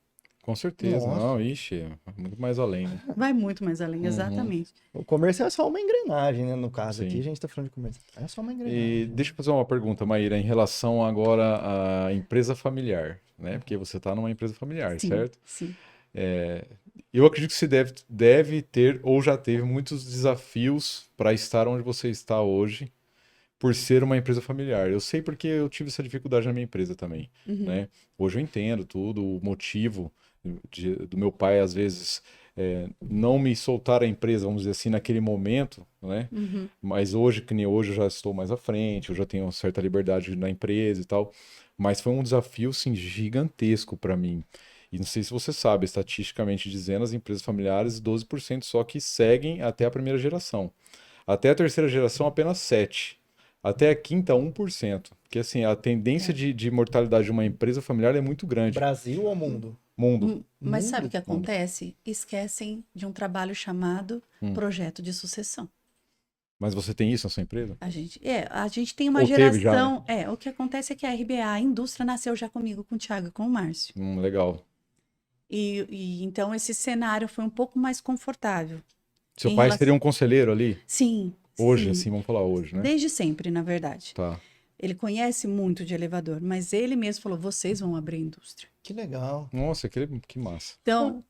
Com certeza, Nossa. não, ixi, muito mais além, né? Vai muito mais além, exatamente. O comercial é só uma engrenagem, né? No caso aqui, Sim. a gente tá falando de comercial. É só uma engrenagem. E deixa eu fazer uma pergunta, Maíra, em relação agora à empresa familiar, né? Porque você está numa empresa familiar, Sim, certo? sim. Eu acredito que você deve ter ou já teve muitos desafios para estar onde você está hoje, por ser uma empresa familiar. Eu sei porque eu tive essa dificuldade na minha empresa também, né? Hoje eu entendo tudo, o motivo do meu pai, às vezes, não me soltar a empresa, vamos dizer assim, naquele momento, né? Mas hoje, que nem hoje, eu já estou mais à frente, eu já tenho uma certa liberdade na empresa e tal. Mas foi um desafio, sim, gigantesco para mim. E não sei se você sabe, estatisticamente dizendo, as empresas familiares, 12% só que seguem até a primeira geração. Até a terceira geração, apenas 7%. Até a quinta, 1%. Porque assim, a tendência de mortalidade de uma empresa familiar é muito grande. Brasil ou mundo? Mundo. Mas sabe o Mundo? que acontece? Esquecem de um trabalho chamado projeto de sucessão. Mas você tem isso na sua empresa? A gente tem uma Ou teve já, geração. O que acontece é que a RBA, a indústria, nasceu já comigo, com o Thiago e com o Márcio. Legal. E então esse cenário foi um pouco mais confortável. Seu Em pai relação- seria um conselheiro ali? Sim. Hoje, sim. assim, vamos falar hoje, né? Desde sempre, na verdade. Tá. Ele conhece muito de elevador, mas ele mesmo falou: vocês vão abrir a indústria. Que legal. Nossa, que massa.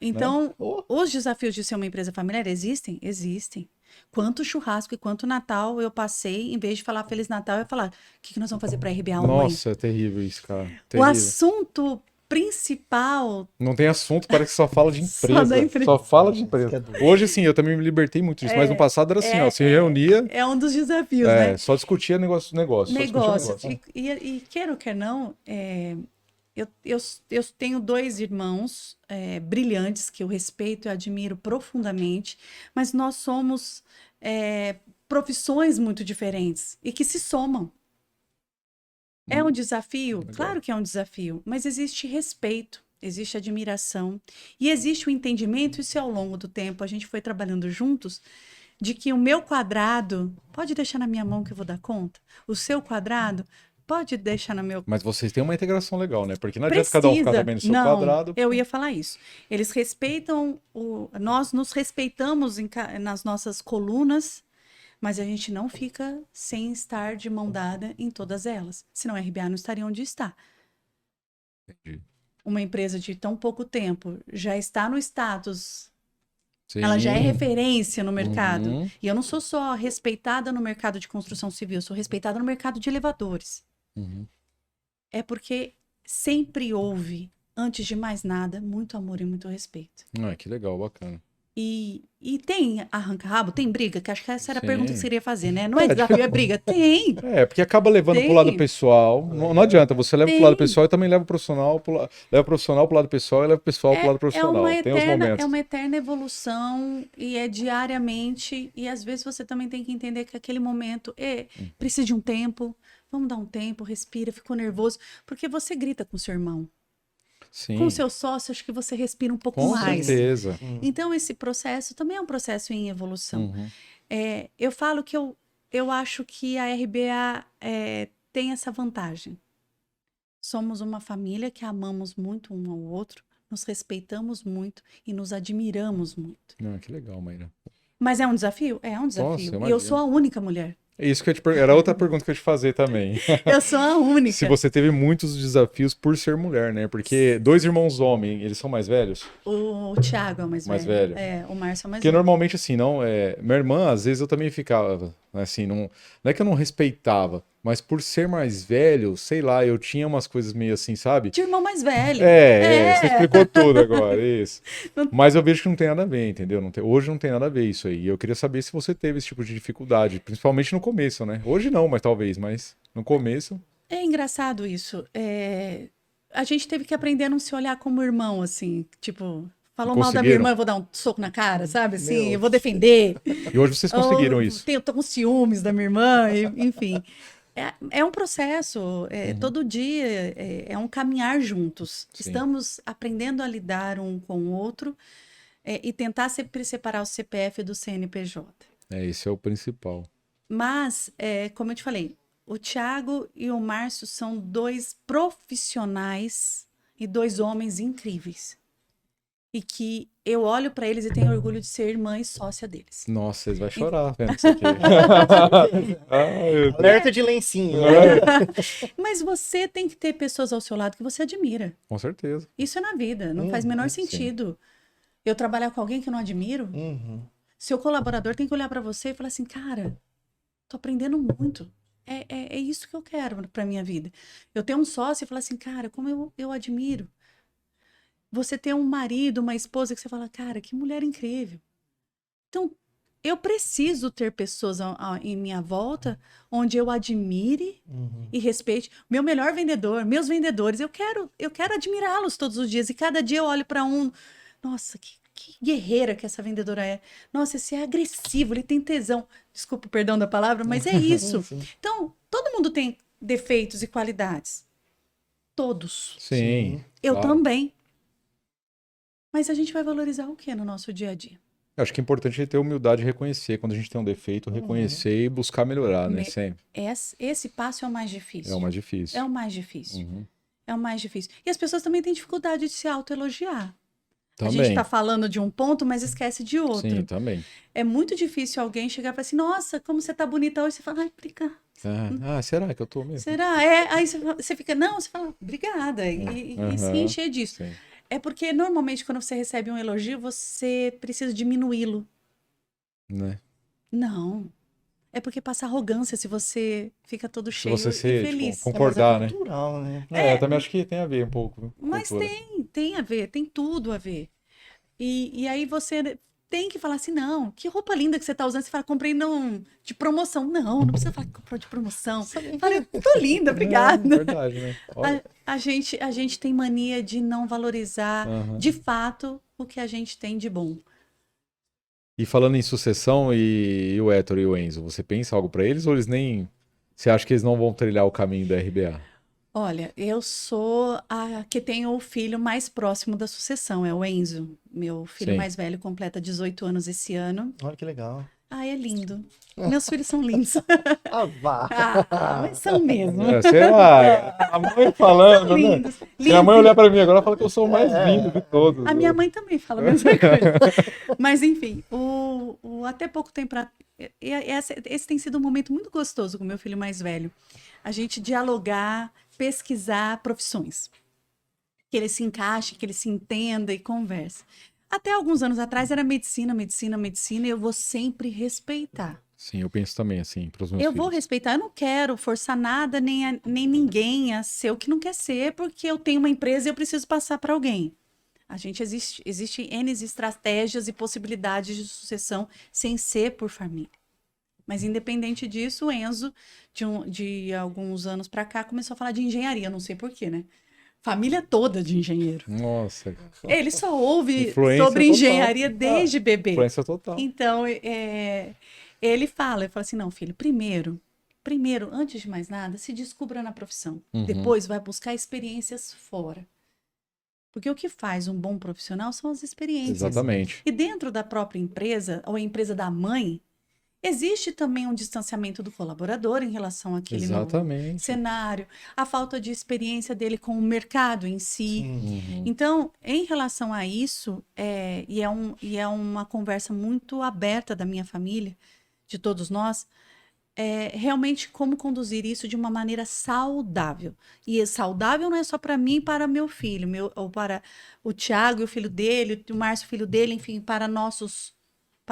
Então, Oh. os desafios de ser uma empresa familiar existem? Existem. Quanto churrasco e quanto Natal eu passei, em vez de falar Feliz Natal, eu ia falar: o que nós vamos fazer para RBA amanhã? Nossa, é terrível isso, cara. O Terrível. assunto principal. Não tem assunto, parece que só fala de Só empresa. da empresa. Só fala de Que é empresa. doido. Hoje, sim, eu também me libertei muito disso, mas no passado era assim, ó, se reunia, É um dos desafios, né? só discutia negócio. Só discutia Negócio. negócio. E queira ou quer não, eu tenho 2 irmãos brilhantes que eu respeito e admiro profundamente, mas nós somos profissões muito diferentes e que se somam. É um desafio? Legal. Claro que é um desafio, mas existe respeito, existe admiração e existe o entendimento, isso é ao longo do tempo, a gente foi trabalhando juntos, de que o meu quadrado, pode deixar na minha mão que eu vou dar conta, o seu quadrado, pode deixar no meu. Mas vocês têm uma integração legal, né? Porque não adianta cada um ficar também no seu Não, quadrado. eu ia falar isso. Eles respeitam, nós nos respeitamos nas nossas colunas, mas a gente não fica sem estar de mão dada em todas elas. Senão a RBA não estaria onde está. Entendi. Uma empresa de tão pouco tempo já está no status, Sim. ela já é referência no mercado. Uhum. E eu não sou só respeitada no mercado de construção civil, eu sou respeitada no mercado de elevadores. Uhum. É porque sempre houve, antes de mais nada, muito amor e muito respeito. Que legal, bacana. E tem arranca-rabo, tem briga, que acho que essa era a Sim. pergunta que você iria fazer, né? Não é desafio, é briga. Tem. Porque acaba levando pro lado pessoal. Não adianta, você leva pro lado pessoal e também leva o profissional leva o profissional pro lado pessoal e leva o pessoal pro lado profissional. Tem os momentos. É uma eterna evolução e é diariamente. E às vezes você também tem que entender que aquele momento precisa de um tempo. Vamos dar um tempo, respira, ficou nervoso. Porque você grita com seu irmão. Sim. Com o seu sócio, acho que você respira um pouco Com mais. certeza. Então, esse processo também é um processo em evolução. Uhum. Eu falo que eu acho que a RBA tem essa vantagem. Somos uma família que amamos muito um ao outro, nos respeitamos muito e nos admiramos muito. Que legal, Maíra. Mas é um desafio? É um desafio. Nossa, E eu imagino. sou a única mulher. É isso que eu era outra pergunta que eu ia te fazer também. Eu sou a única. Se você teve muitos desafios por ser mulher, né? Porque 2 irmãos homens, eles são mais velhos? O Thiago é o mais velho. O Márcio é o mais Porque velho. normalmente, assim, não. Minha irmã, às vezes eu também ficava, assim, não é que eu não respeitava, mas por ser mais velho, sei lá, eu tinha umas coisas meio assim, sabe? De irmão mais velho. Você explicou tudo agora, isso. Mas eu vejo que não tem nada a ver, entendeu? Hoje não tem nada a ver isso aí. E eu queria saber se você teve esse tipo de dificuldade, principalmente no começo, né? Hoje não, mas talvez, mas no começo. É engraçado isso. A gente teve que aprender a não se olhar como irmão, assim, tipo, falou mal da minha irmã, eu vou dar um soco na cara, sabe? Assim, eu vou defender. E hoje vocês conseguiram isso. Eu tô com ciúmes da minha irmã, enfim. É um processo, todo dia é um caminhar juntos. Sim. Estamos aprendendo a lidar um com o outro e tentar sempre separar o CPF do CNPJ. Esse é o principal. Mas, como eu te falei, o Thiago e o Márcio são 2 profissionais e 2 homens incríveis. E que eu olho para eles e tenho orgulho de ser irmã e sócia deles. Nossa, vocês vão chorar vendo isso aqui. Alerta de lencinho. Mas você tem que ter pessoas ao seu lado que você admira. Com certeza. Isso é na vida, não faz o menor sentido. Eu trabalhar com alguém que eu não admiro, seu colaborador tem que olhar para você e falar assim, cara, tô aprendendo muito. É isso que eu quero para minha vida. Eu tenho um sócio e falar assim, cara, como eu admiro. Você ter um marido, uma esposa que você fala, cara, que mulher incrível. Então, eu preciso ter pessoas em minha volta onde eu admire e respeite. Meu melhor vendedor, meus vendedores, eu quero admirá-los todos os dias. E cada dia eu olho para um, nossa, que guerreira que essa vendedora é. Nossa, esse é agressivo, ele tem tesão. Desculpa o perdão da palavra, mas é isso. Então, todo mundo tem defeitos e qualidades. Todos. Sim. Eu claro. também. Mas a gente vai valorizar o que no nosso dia a dia? Eu acho que é importante ter humildade e reconhecer. Quando a gente tem um defeito, reconhecer e buscar melhorar, né? Me- Sempre. Esse passo é o mais É difícil. o mais difícil. É o mais difícil. Uhum. É o mais difícil. E as pessoas também têm dificuldade de se autoelogiar. A gente Também. está falando de um ponto, mas esquece de outro. Sim, também. É muito difícil alguém chegar e falar assim, nossa, como você tá bonita hoje. Você fala, ai, obrigada. Será que eu tô mesmo? Será? Aí você fica, não, você fala, obrigada. E se Aham, encher disso. sim. É porque normalmente quando você recebe um elogio, você precisa diminuí-lo. Né? Não. É porque passa arrogância se você fica todo Se cheio você e se, feliz. tipo, concordar, né? Cultural, né? Eu também acho que tem a ver um pouco com Mas cultura. tem a ver, tem tudo a ver. E aí você tem que falar assim, não, que roupa linda que você tá usando. Você fala, comprei de promoção. Não precisa falar que comprou de promoção. Fala, tô linda, É obrigada. verdade, né? Olha. A gente tem mania de não valorizar, Aham. de fato, o que a gente tem de bom. E falando em sucessão e o Héctor e o Enzo, você pensa algo pra eles ou eles nem... Você acha que eles não vão trilhar o caminho da RBA? Olha, eu sou a que tenho o filho mais próximo da sucessão, é o Enzo. Meu filho Sim. mais velho completa 18 anos esse ano. Olha que legal. Ah, é lindo. Meus filhos são lindos. Ah, vá. Mas são mesmo. Sei lá, a mãe falando, São né? lindos. Se a mãe olhar pra mim agora, ela fala que eu sou o mais lindo de todos. A minha mãe também fala a mesma coisa. Mas, enfim, até pouco tempo. Esse tem sido um momento muito gostoso com o meu filho mais velho. A gente dialogar, pesquisar profissões. Que ele se encaixe, que ele se entenda e converse. Até alguns anos atrás era medicina, e eu vou sempre respeitar. Sim, eu penso também assim, pros meus Eu filhos. vou respeitar, eu não quero forçar nada, nem ninguém a ser o que não quer ser, porque eu tenho uma empresa e eu preciso passar para alguém. Existe N estratégias e possibilidades de sucessão sem ser por família. Mas independente disso, o Enzo, de alguns anos para cá, começou a falar de engenharia, não sei por quê, né? Família toda de engenheiro. Nossa, Ele só ouve Influência sobre total. engenharia desde bebê. influência total. Então, ele fala assim, não, filho, primeiro, antes de mais nada, se descubra na profissão. Uhum. Depois vai buscar experiências fora. Porque o que faz um bom profissional são as experiências. Exatamente. E dentro da própria empresa, ou a empresa da mãe, existe também um distanciamento do colaborador em relação àquele novo Exatamente. cenário, a falta de experiência dele com o mercado em si. Uhum. Então, em relação a isso, e é uma conversa muito aberta da minha família, de todos nós, realmente como conduzir isso de uma maneira saudável. E saudável não é só para mim e para meu filho, ou para o Tiago e o filho dele, o Márcio, o filho dele, enfim, para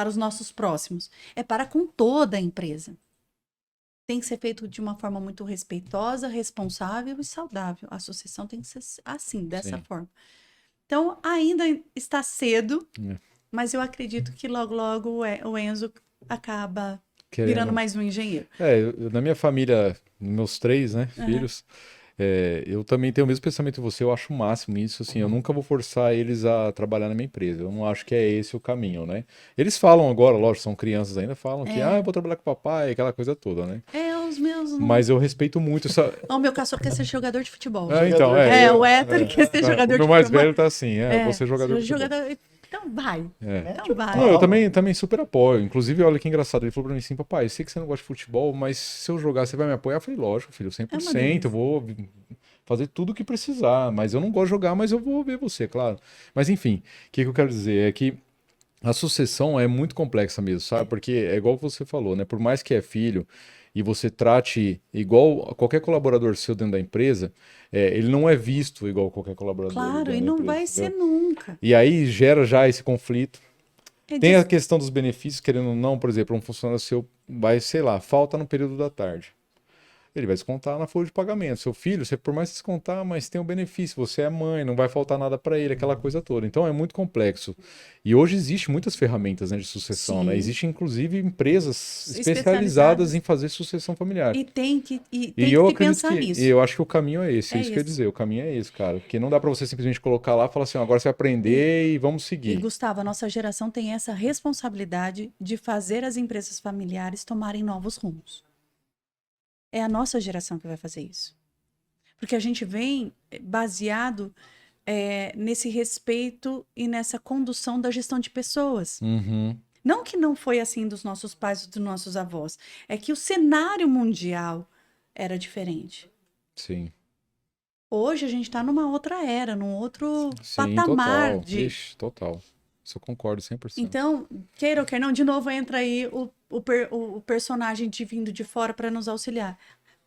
os nossos próximos. É para com toda a empresa. Tem que ser feito de uma forma muito respeitosa, responsável e saudável. A sucessão tem que ser assim, dessa Sim. forma. Então, ainda está cedo, É. mas eu acredito que logo, logo o Enzo acaba Querendo. virando mais um engenheiro. Na minha família, meus 3, né, filhos, eu também tenho o mesmo pensamento que você, eu acho o máximo isso, assim, eu nunca vou forçar eles a trabalhar na minha empresa, eu não acho que é esse o caminho, né? Eles falam agora, lógico, são crianças ainda, falam que, eu vou trabalhar com o papai, aquela coisa toda, né? Os meus... Mas eu respeito muito essa... O meu cachorro quer ser jogador de futebol. Então, o Héctor quer ser jogador o de meu mais futebol. velho tá assim, vou ser jogador de futebol. Então vai. Então vai. Não, eu também super apoio. Inclusive, olha que engraçado. Ele falou pra mim assim, papai, eu sei que você não gosta de futebol, mas se eu jogar, você vai me apoiar? Eu falei, lógico, filho, 100%. Eu vou fazer tudo o que precisar. Mas eu não gosto de jogar, mas eu vou ver você, claro. Mas enfim, o que eu quero dizer é que a sucessão é muito complexa mesmo, sabe? Porque é igual você falou, né? Por mais que é filho e você trate igual qualquer colaborador seu dentro da empresa, ele não é visto igual qualquer colaborador Claro, dentro e da não empresa, vai entendeu? ser nunca. E aí gera já esse conflito. Tem a Diz- questão dos benefícios, querendo ou não, por exemplo, um funcionário seu vai, sei lá, falta no período da tarde. Ele vai descontar na folha de pagamento. Seu filho, você por mais descontar, mas tem um benefício, você é mãe, não vai faltar nada para ele, aquela coisa toda. Então é muito complexo. E hoje existe muitas ferramentas, né, de sucessão, né? Sim. Existem inclusive empresas Especializadas. em fazer sucessão familiar. E tem que eu se acredito pensar que nisso. eu acho que o caminho é esse, É é isso que eu ia esse. dizer, o caminho é esse, cara, porque não dá para você simplesmente colocar lá e falar assim, agora você vai aprender e vamos E, seguir. Gustavo, a nossa geração tem essa responsabilidade de fazer as empresas familiares tomarem novos rumos. É a nossa geração que vai fazer isso. Porque a gente vem baseado nesse respeito e nessa condução da gestão de pessoas. Uhum. Não que não foi assim dos nossos pais ou dos nossos avós, é que o cenário mundial era diferente. Sim. Hoje a gente está numa outra era, num outro Sim, patamar total. de. Ixi, total. Isso eu concordo 100%. Então, queira ou quer não, de novo entra aí o personagem vindo de fora para nos auxiliar.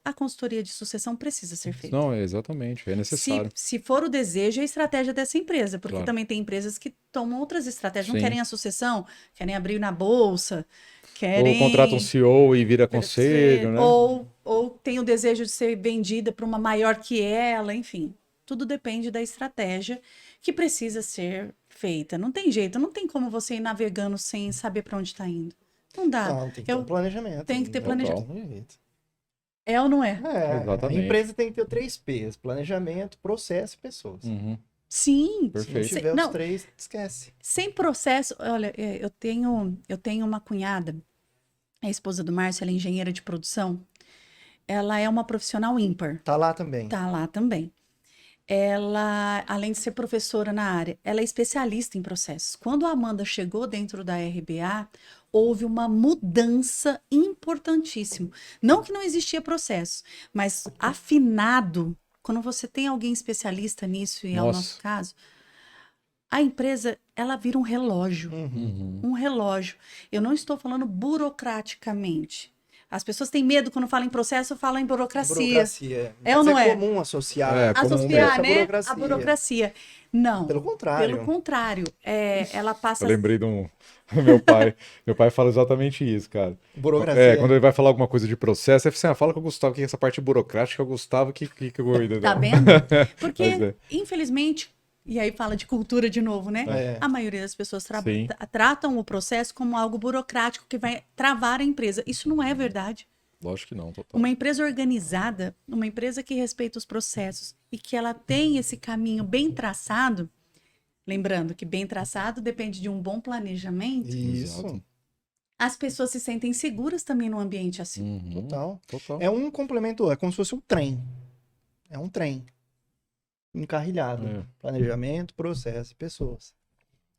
A consultoria de sucessão precisa ser feita. Não, exatamente, é necessário. Se for o desejo, é a estratégia dessa empresa, porque Claro. também tem empresas que tomam outras estratégias, não Sim. querem a sucessão, querem abrir na bolsa, Ou querem contrata um CEO e vira conselho, né? ou tem o desejo de ser vendida para uma maior que ela, enfim. Tudo depende da estratégia que precisa ser feita. Não tem jeito, não tem como você ir navegando sem saber para onde está indo. Não dá. Não, tem que ter um planejamento. Tem que ter Total. planejamento. É ou não é? A Exatamente. empresa tem que ter os 3 P's: planejamento, processo e pessoas. Uhum. Sim. Se não Perfeito. tiver os Não, 3, esquece. sem processo. Olha, eu tenho uma cunhada, a esposa do Márcio, ela é engenheira de produção. Ela é uma profissional ímpar. Tá lá também. Tá lá também. Ela, além de ser professora na área, ela é especialista em processos. Quando a Amanda chegou dentro da RBA, houve uma mudança importantíssima. Não que não existia processo, mas afinado, quando você tem alguém especialista nisso, e é o Nossa. nosso caso, a empresa, ela vira um relógio. Uhum. Um relógio. Eu não estou falando burocraticamente. As pessoas têm medo quando falam em processo, falam em burocracia. Burocracia. É ou Mas não é? comum associar. É, comum Associar, mesmo. né? Burocracia. A burocracia. Não. Pelo contrário. Pelo contrário. Ela passa. Eu lembrei de um. Meu pai. Meu pai fala exatamente isso, cara. Burocracia. Quando ele vai falar alguma coisa de processo, ele fala assim: fala com o Gustavo, que essa parte burocrática é o Gustavo que cuida. Tá dela. vendo? Porque, Mas é. infelizmente, e aí fala de cultura de novo, né? É. A maioria das pessoas Sim. tratam o processo como algo burocrático que vai travar a empresa. Isso não é verdade. Lógico que não, total. Uma empresa organizada, uma empresa que respeita os processos e que ela tem esse caminho bem traçado, lembrando que bem traçado depende de um bom planejamento, Isso. Exato. as pessoas se sentem seguras também num ambiente assim. Uhum. Total. É um complemento, é como se fosse um trem. É um trem. Encarrilhado. É. Planejamento, processo e pessoas.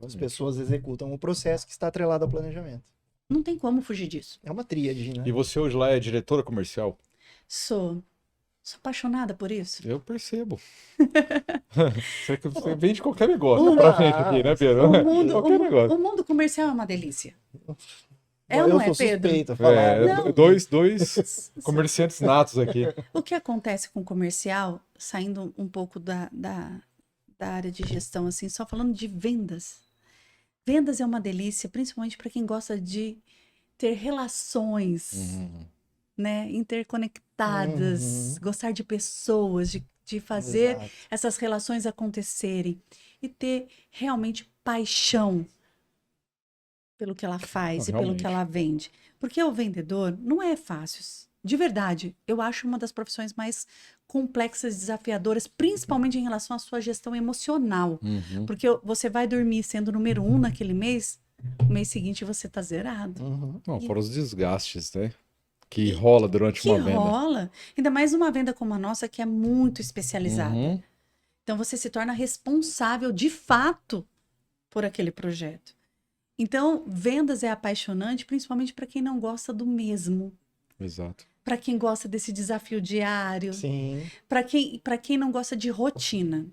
As pessoas executam o processo que está atrelado ao planejamento. Não tem como fugir disso. É uma tríade, né? E você hoje lá é diretora comercial? Sou apaixonada por isso. Eu percebo. Você vende qualquer negócio pra gente aqui, né, Pedro? Qualquer negócio. O mundo comercial é uma delícia. É ou Eu não é, sou Pedro? suspeito a falar. Não. Dois comerciantes natos aqui. O que acontece com o comercial, saindo um pouco da área de gestão, assim, só falando de vendas. Vendas é uma delícia, principalmente para quem gosta de ter relações, né, interconectadas, gostar de pessoas, de fazer Exato. essas relações acontecerem e ter realmente paixão pelo que ela faz e pelo Realmente. que ela vende. Porque o vendedor não é fácil. De verdade, eu acho uma das profissões mais complexas e desafiadoras, principalmente em relação à sua gestão emocional. Uhum. Porque você vai dormir sendo número 1 naquele mês, no mês seguinte você tá zerado. Não, fora os desgastes, né? Que rola durante Que uma venda. rola, ainda mais numa venda como a nossa, que é muito especializada. Uhum. Então você se torna responsável de fato por aquele projeto. Então, vendas é apaixonante, principalmente para quem não gosta do mesmo. Exato. Para quem gosta desse desafio diário, Sim. para quem não gosta de rotina.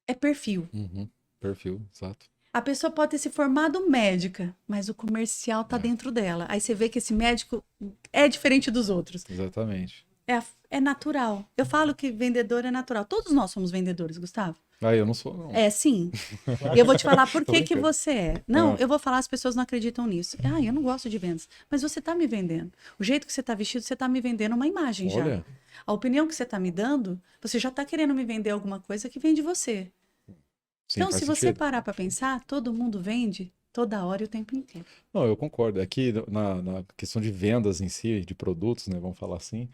É perfil. Uhum. Perfil, exato. A pessoa pode ter se formado médica, mas o comercial tá dentro dela. Aí você vê que esse médico é diferente dos outros. Exatamente. É natural. Eu falo que vendedor é natural. Todos nós somos vendedores, Gustavo. Ah, eu não sou, não. É, sim. E eu vou te falar por Tô que que brincando. você é. Não, Ah. eu vou falar, as pessoas não acreditam nisso. Ah, eu não gosto de vendas. Mas você tá me vendendo. O jeito que você tá vestido, você tá me vendendo uma imagem já. Olha, A opinião que você tá me dando, você já tá querendo me vender alguma coisa que vem de você. sim, Então, faz se você sentido. parar para pensar, todo mundo vende toda hora e o tempo inteiro. Não, eu concordo. Aqui na questão de vendas em si, de produtos, né, vamos falar assim,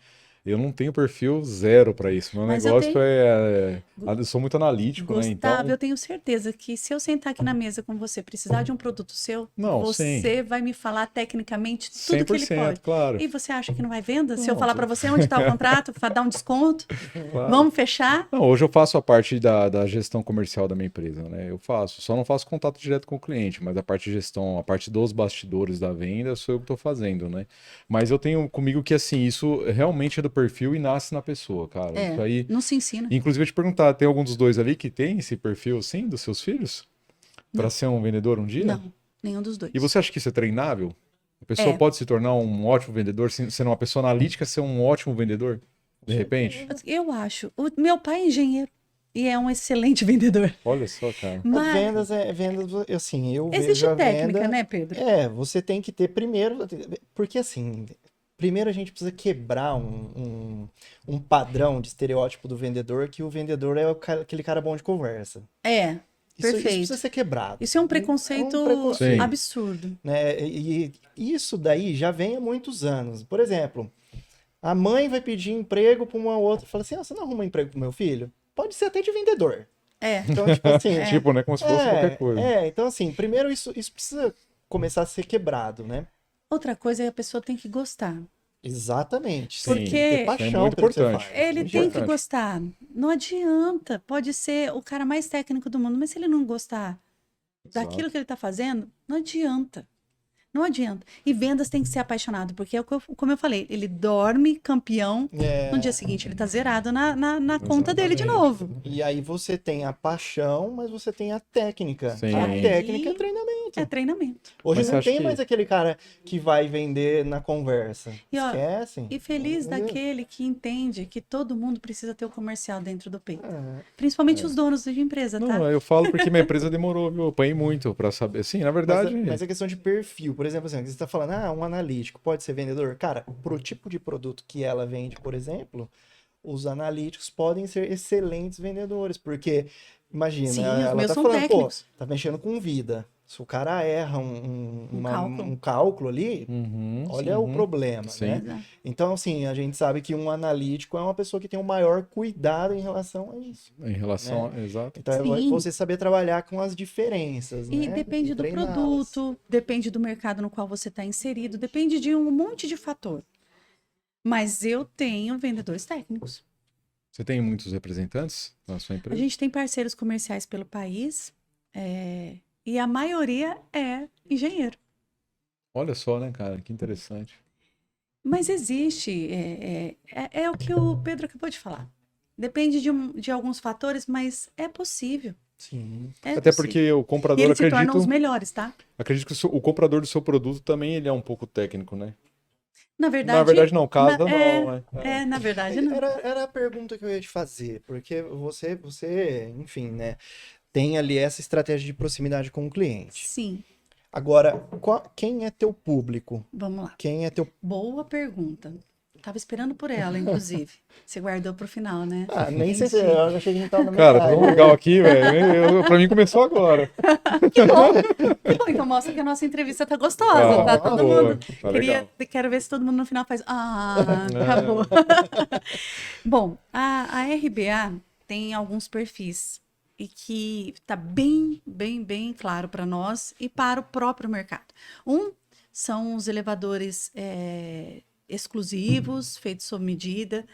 Eu não tenho perfil zero para isso. Meu Mas eu negócio tenho- eu sou muito analítico, né? Gustavo, Então, eu tenho certeza que se eu sentar aqui na mesa com você, precisar de um produto seu, não, sim, você vai me falar tecnicamente tudo que ele 100%, pode. claro. E você acha que não vai venda? Se eu Não, falar para você onde está o contrato, dar um desconto, claro. vamos fechar? Não, hoje eu faço a parte da gestão comercial da minha empresa, né? Eu faço, só não faço contato direto com o cliente, mas a parte de gestão, a parte dos bastidores da venda, sou eu que estou fazendo, né? Mas eu tenho comigo que, assim, isso realmente é do perfil e nasce na pessoa, cara. Isso É, aí. não se ensina. Inclusive, eu te perguntar, tem algum dos dois ali que tem esse perfil, assim, dos seus filhos? Para Não, ser um vendedor um dia? não, nenhum dos E dois. você acha que isso é treinável? A pessoa É, pode se tornar um ótimo vendedor, sendo uma pessoa analítica, ser um ótimo vendedor? De repente? eu acho. O meu pai é engenheiro e é um excelente vendedor. Olha só, cara. Mas Vendas, assim, eu existe vejo a técnica, venda. né, Pedro? Você tem que ter primeiro, porque assim, primeiro a gente precisa quebrar um padrão de estereótipo do vendedor, que o vendedor é aquele cara bom de conversa. É, Isso precisa perfeito. ser quebrado. Isso é um preconceito Sim. absurdo. Né? E isso daí já vem há muitos anos. Por exemplo, a mãe vai pedir emprego para uma outra e fala assim: você não arruma emprego pro meu filho? Pode ser até de vendedor. É, Então, tipo assim, Tipo, né? Como se fosse qualquer coisa. então assim, primeiro isso precisa começar a ser quebrado, né? outra coisa é a pessoa tem que gostar. Exatamente. Sim, Porque Ter isso é paixão muito pelo que você importante. faz. ele Muito tem que importante. gostar. Não adianta. Pode ser o cara mais técnico do mundo, mas se ele não gostar daquilo Exato. que ele está fazendo, não adianta. Não adianta. E vendas tem que ser apaixonado, porque é como eu falei, ele dorme campeão, no dia seguinte ele tá zerado na conta dele de Exatamente. novo. E aí você tem a paixão, mas você tem a técnica. Sim. A Aí técnica é treinamento. é treinamento. Hoje Mas você não acha tem que- mais aquele cara que vai vender na conversa. E, ó, Esquece. E feliz Entendeu? daquele que entende que todo mundo precisa ter o comercial dentro do peito. É. Principalmente os donos de empresa, tá? Não, eu falo porque minha empresa demorou, viu? Eu apanhei muito pra saber. Sim, na verdade. Mas é questão de perfil. Por exemplo, assim, você está falando, um analítico pode ser vendedor? Cara, pro tipo de produto que ela vende, por exemplo, os analíticos podem ser excelentes vendedores, porque, imagina, Sim, os ela meus tá são falando, técnicos. tá mexendo com vida. Se o cara erra Cálculo. um cálculo ali, Uhum, olha o problema, sim. né? Exato. Então, assim, a gente sabe que um analítico é uma pessoa que tem o maior cuidado em relação a isso. Em relação a... Exato. Então, é Sim. você saber trabalhar com as diferenças, E né? depende E do treiná-las. produto, depende do mercado no qual você está inserido, depende de um monte de fator. Mas eu tenho vendedores técnicos. Você tem muitos representantes na sua A empresa? gente tem parceiros comerciais pelo país, e a maioria é engenheiro. Olha só, né, cara? Que interessante. Mas existe, é o que o Pedro acabou de falar. Depende de alguns fatores, mas é possível. Sim. É Até possível. porque o E comprador, eles se tornam acredito, os melhores, tá? acredito que o comprador do seu produto também ele é um pouco técnico, né? Na Na verdade, verdade, não. Casa, na- é, não. na verdade, não. Era a pergunta que eu ia te fazer, porque você, enfim, né, tem ali essa estratégia de proximidade com o cliente. Sim, Agora, quem é teu público? vamos lá. Quem é teu... Boa pergunta. Tava esperando por ela, inclusive. Você guardou pro final, né? Nem sei se Entendi. eu achei que a gente tava na Cara, tá tão metade. legal aqui, velho. Pra mim começou agora. Que bom! Que bom, então mostra que a nossa entrevista tá gostosa, tá? Todo boa, mundo. tá legal. Quero ver se todo mundo no final faz. Acabou. Bom, a RBA tem alguns perfis e que tá bem, bem, bem claro para nós e para o próprio mercado. São os elevadores exclusivos, feitos sob medida,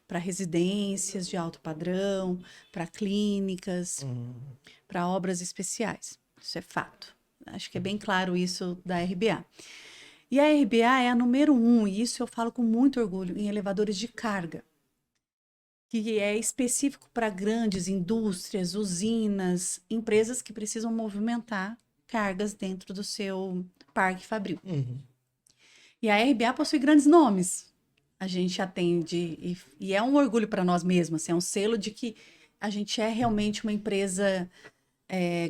para residências de alto padrão, para clínicas, para obras especiais. Isso é fato. Acho que é bem claro isso da RBA. E a RBA é a número 1, e isso eu falo com muito orgulho, em elevadores de carga, que é específico para grandes indústrias, usinas, empresas que precisam movimentar cargas dentro do seu parque fabril. Uhum. E a RBA possui grandes nomes. A gente atende, e é um orgulho para nós mesmos, assim, é um selo de que a gente é realmente uma empresa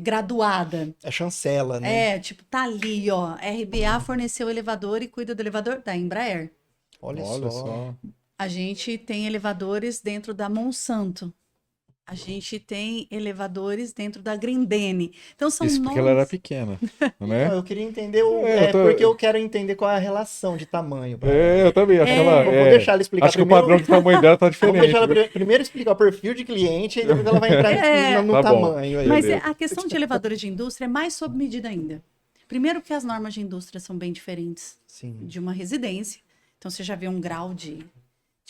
graduada. É chancela, né? Tipo, tá ali, ó. RBA forneceu o elevador e cuida do elevador da Embraer. Olha Olha só. A gente tem elevadores dentro da Monsanto. A gente tem elevadores dentro da Grendene. Então são Isso porque ela era pequena, né? Não, eu queria entender porque eu quero entender qual é a relação de tamanho. Eu também, acho que ela Vou deixar ela explicar acho que o primeiro. padrão de tamanho dela tá Vamos diferente. deixar ela primeiro explicar o perfil de cliente e depois ela vai entrar no Tá bom. tamanho aí. Mas beleza. a questão de elevadores de indústria é mais sob medida ainda. Primeiro que as normas de indústria são bem diferentes Sim. de uma residência. Então você já vê um grau de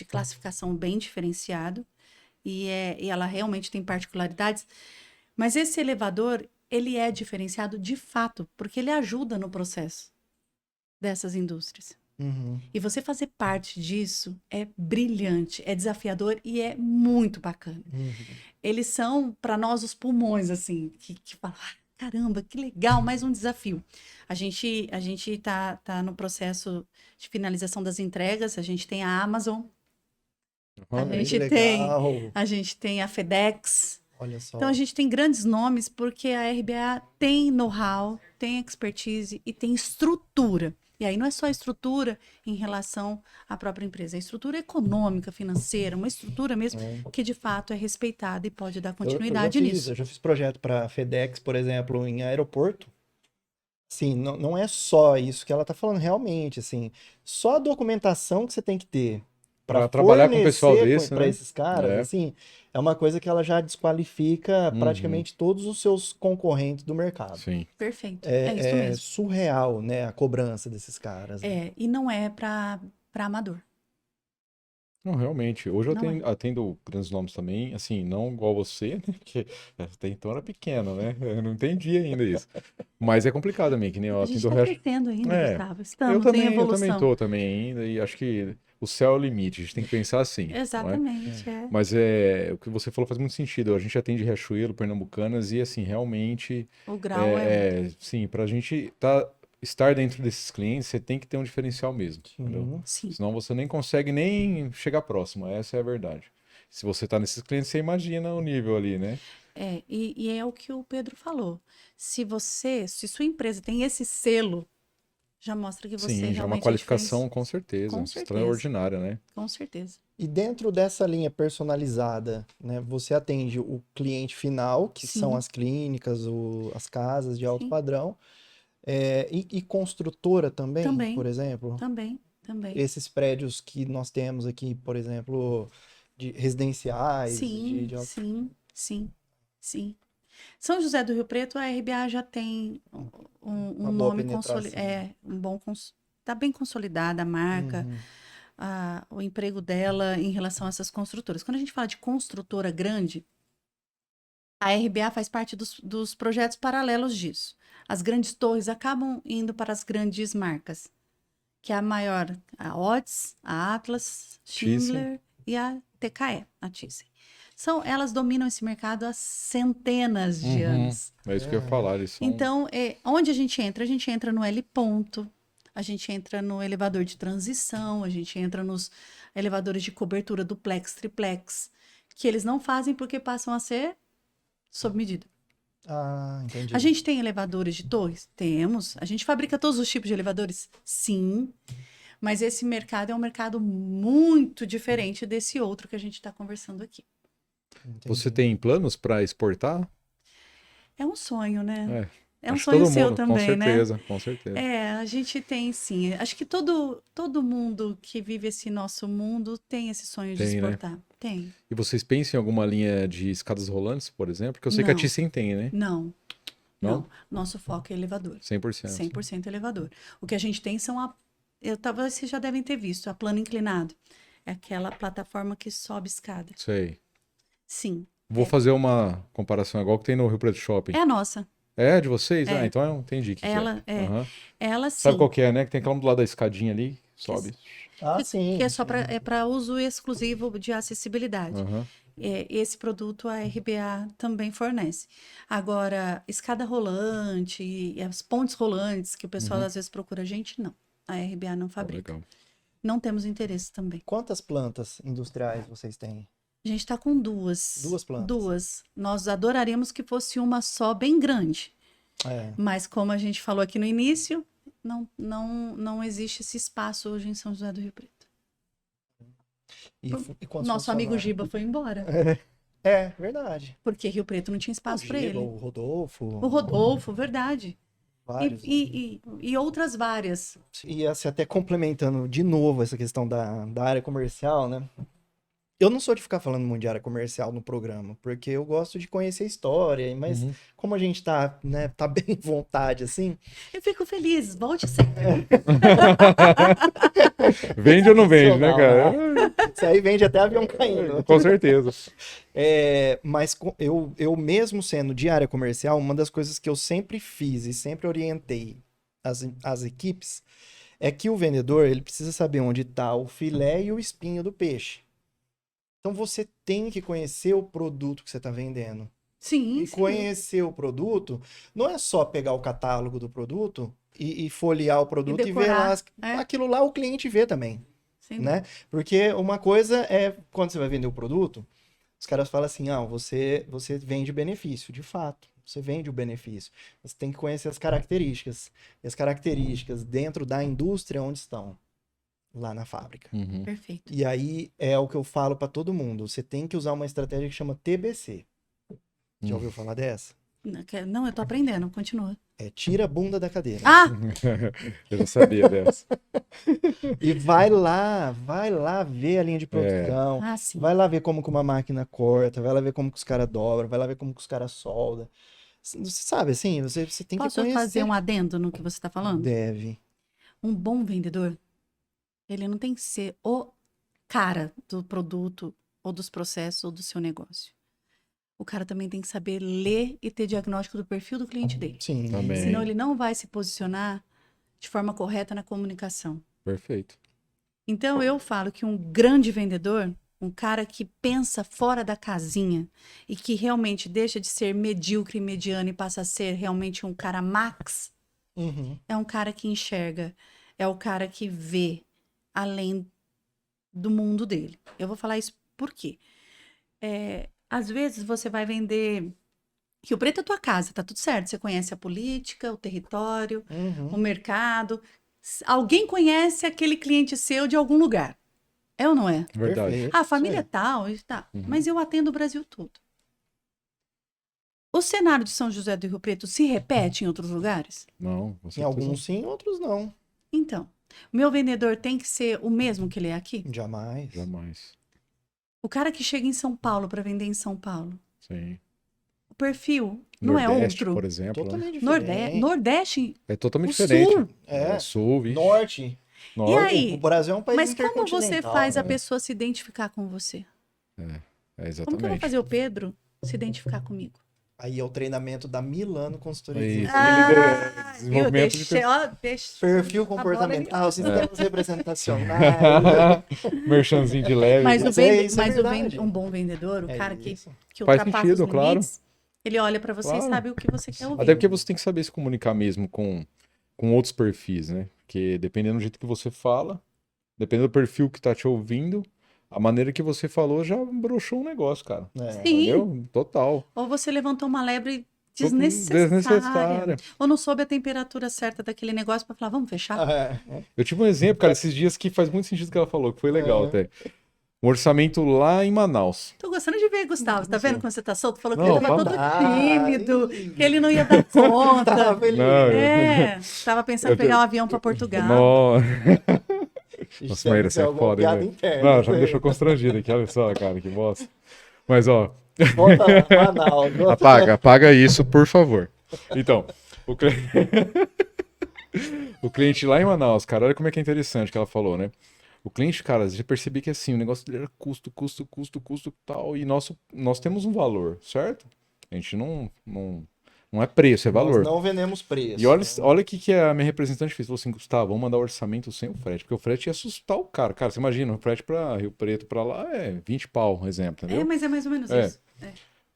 classificação bem diferenciado. E ela realmente tem particularidades. Mas esse elevador, ele é diferenciado de fato, porque ele ajuda no processo dessas indústrias. Uhum. E você fazer parte disso é brilhante, é desafiador e é muito bacana. Uhum. Eles são, para nós, os pulmões, assim, que falam, caramba, que legal, mais um desafio. A gente tá no processo de finalização das entregas, a gente tem a Amazon, Olha aí. gente Que legal. a gente tem a FedEx. Olha só. Então, a gente tem grandes nomes porque a RBA tem know-how, tem expertise e tem estrutura. E aí não é só estrutura em relação à própria empresa, é estrutura econômica, financeira, uma estrutura mesmo que de fato é respeitada e pode dar continuidade nisso. Eu já fiz projeto para FedEx, por exemplo, em aeroporto. Sim, não é só isso que ela está falando realmente, assim, só a documentação que você tem que ter Pra trabalhar com o pessoal fornecer desse, para né? esses caras, É. assim, é uma coisa que ela já desqualifica Uhum. praticamente todos os seus concorrentes do mercado. Sim. Perfeito. É isso É mesmo. surreal, né, a cobrança desses caras. Né? E não é para amador. Não, realmente. Hoje eu Não atendo grandes nomes também, assim, não igual você, né? Porque até então era pequeno, né? Eu não entendi ainda isso. Mas é complicado também, que nem eu A gente atendo o está resto. crescendo ainda, É, Gustavo. eu Estamos em também evolução. tô também ainda, e acho que o céu é o limite, a gente tem que pensar assim, não é? Exatamente. Mas o que você falou faz muito sentido. A gente atende Riachuelo, Pernambucanas, e assim, realmente, O grau é sim, pra gente estar dentro desses clientes, você tem que ter um diferencial mesmo, entendeu? sim. Senão você nem consegue nem chegar próximo, essa é a verdade. Se você tá nesses clientes, você imagina o nível ali, né? E é o que o Pedro falou. Se sua empresa tem esse selo, já mostra que você Sim, já é uma realmente qualificação com certeza, Com certeza. extraordinária, né? com certeza. E dentro dessa linha personalizada, né, você atende o cliente final, que Sim. são as clínicas, as casas de alto Sim. padrão, e construtora também, Também. por exemplo. Também. Esses prédios que nós temos aqui, por exemplo, de residenciais, Sim, de alto... sim. São José do Rio Preto, a RBA já tem um Uma boa nome penetração. consolidado. Está bem consolidada a marca, Uhum. o emprego dela em relação a essas construtoras. Quando a gente fala de construtora grande, a RBA faz parte dos projetos paralelos disso. As grandes torres acabam indo para as grandes marcas, que é a maior, a Otis, a Atlas, Schindler e a TKE, a Thyssen. Elas dominam esse mercado há centenas de anos. É isso que eu ia falar, eles são... Então, onde a gente entra? A gente entra no L ponto, a gente entra no elevador de transição, a gente entra nos elevadores de cobertura duplex, triplex, que eles não fazem porque passam a ser sob medida. Ah, entendi. A gente tem elevadores de torres? Temos. A gente fabrica todos os tipos de elevadores? Sim. Mas esse mercado é um mercado muito diferente desse outro que a gente está conversando aqui. Entendi. Você tem planos para exportar? É um sonho, né? É um Acho que sonho todo seu mundo, também, né? com certeza. A gente tem sim. Acho que todo mundo que vive esse nosso mundo tem esse sonho de Tem, né? exportar. Tem. E vocês pensam em alguma linha de escadas rolantes, por exemplo? Porque eu sei que a Não. Thyssen tem, né? Não. Não? Nosso foco é elevador. 100%. 100% elevador. O que a gente tem são vocês já devem ter visto, a plano inclinado. É aquela plataforma que sobe escada. Sei. Sim. Vou fazer uma comparação igual que tem no Rio Preto Shopping. É a nossa. É de vocês? Ah, então eu entendi que Ela é. Aham. Ela sim. Sabe qual que é, né? Que tem aquela do lado da escadinha ali, sobe. Ah, sim. Que é só para uso exclusivo de acessibilidade. Aham. Esse produto a RBA também fornece. Agora, escada rolante e as pontes rolantes que o pessoal às vezes procura a gente, não. A RBA não fabrica. Legal. Não temos interesse também. Quantas plantas industriais vocês têm? A gente está com duas. Duas plantas. Duas. Nós adoraríamos que fosse uma só, bem grande. Mas como a gente falou aqui no início, não existe esse espaço hoje em São José do Rio Preto. E quantos Nosso amigo funcionários? Giba foi embora. É, verdade. Porque Rio Preto não tinha espaço para ele. O Rodolfo. O Rodolfo, verdade. Vários. E outras várias. E assim, até complementando de novo essa questão da área comercial, né? Eu não sou de ficar falando muito de área comercial no programa, porque eu gosto de conhecer a história, mas Uhum. como a gente tá, né, tá bem à vontade, assim, Eu fico feliz, volte sempre. Vende ou não vende, né, cara? isso aí vende até avião caindo. Com certeza. Mas eu mesmo sendo de área comercial, uma das coisas que eu sempre fiz e sempre orientei as equipes é que o vendedor, ele precisa saber onde está o filé e o espinho do peixe. Então você tem que conhecer o produto que você está vendendo. Sim, E sim. conhecer o produto não é só pegar o catálogo do produto e folhear o produto e ver lá. decorar, Aquilo lá o cliente vê também, Sim. né? Porque uma coisa é quando você vai vender o produto, os caras falam assim, você vende benefício, de fato. Você vende o benefício. Você tem que conhecer as características. E as características dentro da indústria onde estão. Lá na fábrica. Uhum. Perfeito. E aí é o que eu falo para todo mundo. Você tem que usar uma estratégia que chama TBC. Já ouviu falar dessa? Não, eu tô aprendendo, continua. É tira a bunda da cadeira. Ah! Eu já sabia dessa. E vai lá ver a linha de produção. Ah, sim. Vai lá ver como que uma máquina corta, vai lá ver como que os caras dobram, vai lá ver como que os caras soldam. Você sabe, assim, você tem que Posso conhecer. fazer um adendo no que você está falando? Deve. Um bom vendedor, ele não tem que ser o cara do produto, ou dos processos, ou do seu negócio. O cara também tem que saber ler e ter diagnóstico do perfil do cliente dele. Sim. Também. Senão ele não vai se posicionar de forma correta na comunicação. Perfeito. Então eu falo que um grande vendedor, um cara que pensa fora da casinha e que realmente deixa de ser medíocre, mediano e passa a ser realmente um cara max, Uhum. é um cara que enxerga, é o cara que vê além do mundo dele. Eu vou falar isso por quê? Às vezes você vai vender Rio Preto é tua casa, tá tudo certo. Você conhece a política, o território, o Uhum. mercado. Alguém conhece aquele cliente seu de algum lugar. É ou não é? Verdade. Perfeito. Ah, a família é Isso tal, tá. Uhum. Mas eu atendo o Brasil todo. O cenário de São José do Rio Preto se repete em outros lugares? Não, com aí. Em certeza. alguns sim, outros não. Então, o meu vendedor tem que ser o mesmo que ele é aqui? Jamais. Jamais. O cara que chega em São Paulo para vender em São Paulo, Sim. o perfil não é Nordeste, outro. por exemplo, né? Totalmente Nordeste, diferente. Nordeste, É totalmente o diferente. Sul. É. Sul, vixe. Norte. E Norte. aí? O Brasil é um país Mas como você intercontinental, faz a né? pessoa se identificar com você? É, Como que eu vou exatamente. fazer o Pedro se identificar comigo? Aí é o treinamento da Milano Consultoria. Isso. Desenvolvimento. Ele desenvolvimento de deixei, ó, deixa. Perfil bola comportamental, sistemas representacionais. Merchanzinho de leve. Mas, Isso é verdade. um bom vendedor, o É cara isso. que Faz ultrapassa sentido, os claro. limites, ele olha pra você Claro. e sabe o que você quer ouvir. Até porque você tem que saber se comunicar mesmo com outros perfis, né? Porque dependendo do jeito que você fala, dependendo do perfil que tá te ouvindo, a maneira que você falou já broxou um negócio, cara. É. Sim. Entendeu? Total. Ou você levantou uma lebre Desnecessária. desnecessária. Ou não soube a temperatura certa daquele negócio pra falar, vamos fechar? É. Eu tive um exemplo, cara, esses dias que faz muito sentido o que ela falou, que foi legal Uhum. até. Um orçamento lá em Manaus. Tô gostando de ver, Gustavo. Tá vendo quando você tá solto? Falou que Não, ele tava todo fala. tímido, Ai. que ele não ia dar conta. Tava ele. Não, Tava pensando em pegar um avião pra Portugal. Nossa, Isso Maíra, deve você ser é alguma foda, hein, piada velho? interna. Não, já me deixou constrangido aqui, olha só, cara, que bosta. Mas, ó, Volta lá, Manaus. apaga isso, por favor. Então, o cliente lá em Manaus, cara, olha como é que é interessante que ela falou, né? O cliente, cara, já percebi que assim, o negócio dele era custo tal, e nós temos um valor, certo? A gente não é preço, é valor. Nós não vendemos preço. E olha o que a minha representante fez. Falou assim, Gustavo, vamos mandar o orçamento sem o frete. Porque o frete ia assustar o cara. Cara, você imagina, o frete pra Rio Preto pra lá é 20 pau, um exemplo, entendeu? Mas é mais ou menos É. isso.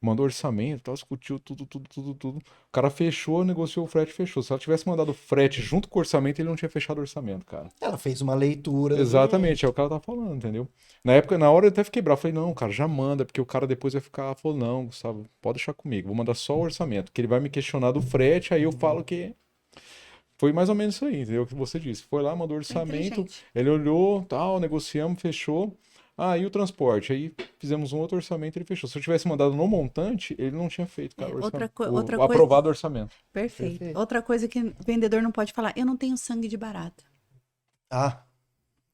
Mandou orçamento, tal, discutiu tudo. O cara fechou, negociou o frete, fechou. Se ela tivesse mandado o frete junto com o orçamento, ele não tinha fechado o orçamento, cara. Ela fez uma leitura. do Exatamente, é o que ela tá falando, entendeu? Na hora eu até fiquei bravo. Falei, não, cara, já manda, porque o cara depois vai ficar. Falou, não, Gustavo, pode deixar comigo, vou mandar só o orçamento, que ele vai me questionar do frete, aí eu falo que. Foi mais ou menos isso aí, entendeu? O que você disse. Foi lá, mandou o orçamento, inteligente. ele olhou, tal, negociamos, fechou. Ah, e o transporte? Aí fizemos um outro orçamento e ele fechou. Se eu tivesse mandado no montante, ele não tinha feito, cara, o orçamento. Outra O coisa. aprovado orçamento. Perfeito. Perfeito. Outra coisa que vendedor não pode falar: eu não tenho sangue de barata. Ah,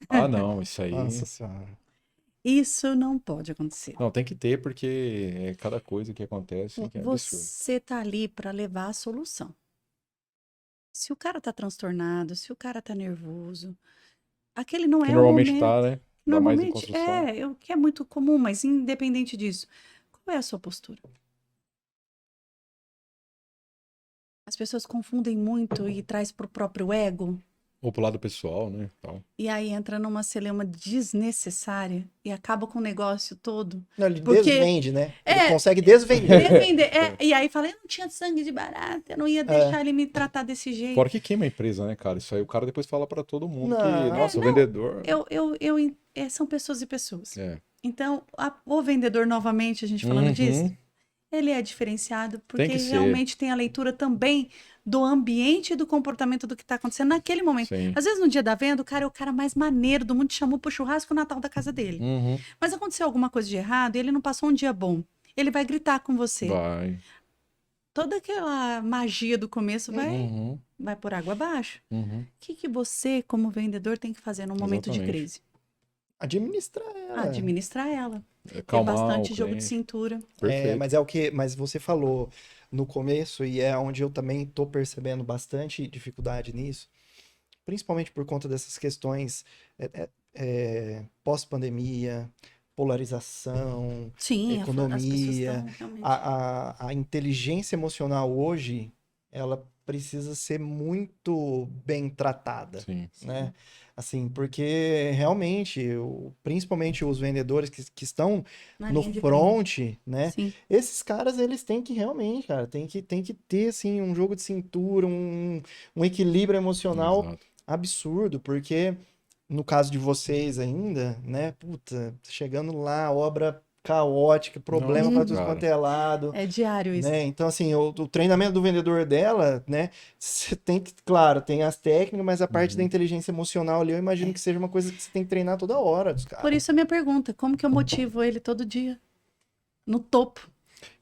Ah, não, isso aí. nossa senhora. Isso não pode acontecer. Não, tem que ter, porque é cada coisa que acontece que é absurdo. Você tá ali para levar a solução. Se o cara tá transtornado, se o cara tá nervoso, aquele não Que é o normalmente momento. tá, né? Ainda mais em Normalmente construção. o que é muito comum, mas independente disso, qual é a sua postura? As pessoas confundem muito e traz pro próprio ego, Ou pro lado pessoal, né? Tal. e aí entra numa celeuma desnecessária e acaba com o negócio todo. Não, ele Porque desvende, né? Ele é, consegue desvender. e aí fala, eu não tinha sangue de barata, eu não ia É. deixar ele me tratar desse jeito. Fora que queima a empresa, né, cara? Isso aí o cara depois fala pra todo mundo que, Não. nossa, o não, vendedor. São pessoas e pessoas. É. Então, o vendedor, novamente, a gente falando disso, ele é diferenciado porque que ser. realmente tem a leitura também do ambiente e do comportamento do que está acontecendo naquele momento. Sim. Às vezes, no dia da venda, o cara é o cara mais maneiro do mundo, te chamou pro churrasco o Natal da casa dele. Uhum. Mas aconteceu alguma coisa de errado e ele não passou um dia bom. Ele vai gritar com você. Vai. Toda aquela magia do começo Uhum. vai por água abaixo. Uhum. O que você, como vendedor, tem que fazer num momento de Exatamente. crise? Administrar ela. Administrar ela. Ter Acalmar bastante o jogo de cliente. cintura. Perfeito. Mas é o que, mas você falou no começo e é onde eu também tô percebendo bastante dificuldade nisso, principalmente por conta dessas questões pós-pandemia, polarização, Sim, economia, as pessoas estão realmente... a inteligência emocional hoje, ela precisa ser muito bem tratada, Sim. né? Assim, porque realmente, principalmente os vendedores que estão Na no linha de front, né? Sim. Esses caras, eles têm que realmente, cara, tem que ter, assim, um jogo de cintura, um equilíbrio emocional Exato. absurdo, porque no caso de vocês ainda, né? Puta, chegando lá, obra caótica, problema para Nossa, tudo cara. quanto é lado, É diário isso. né? Então, assim, o treinamento do vendedor dela, né? Você tem que, claro, tem as técnicas, mas a parte da inteligência emocional ali, eu imagino que seja uma coisa que você tem que treinar toda hora dos caras. Por isso a minha pergunta, como que eu motivo ele todo dia? No topo.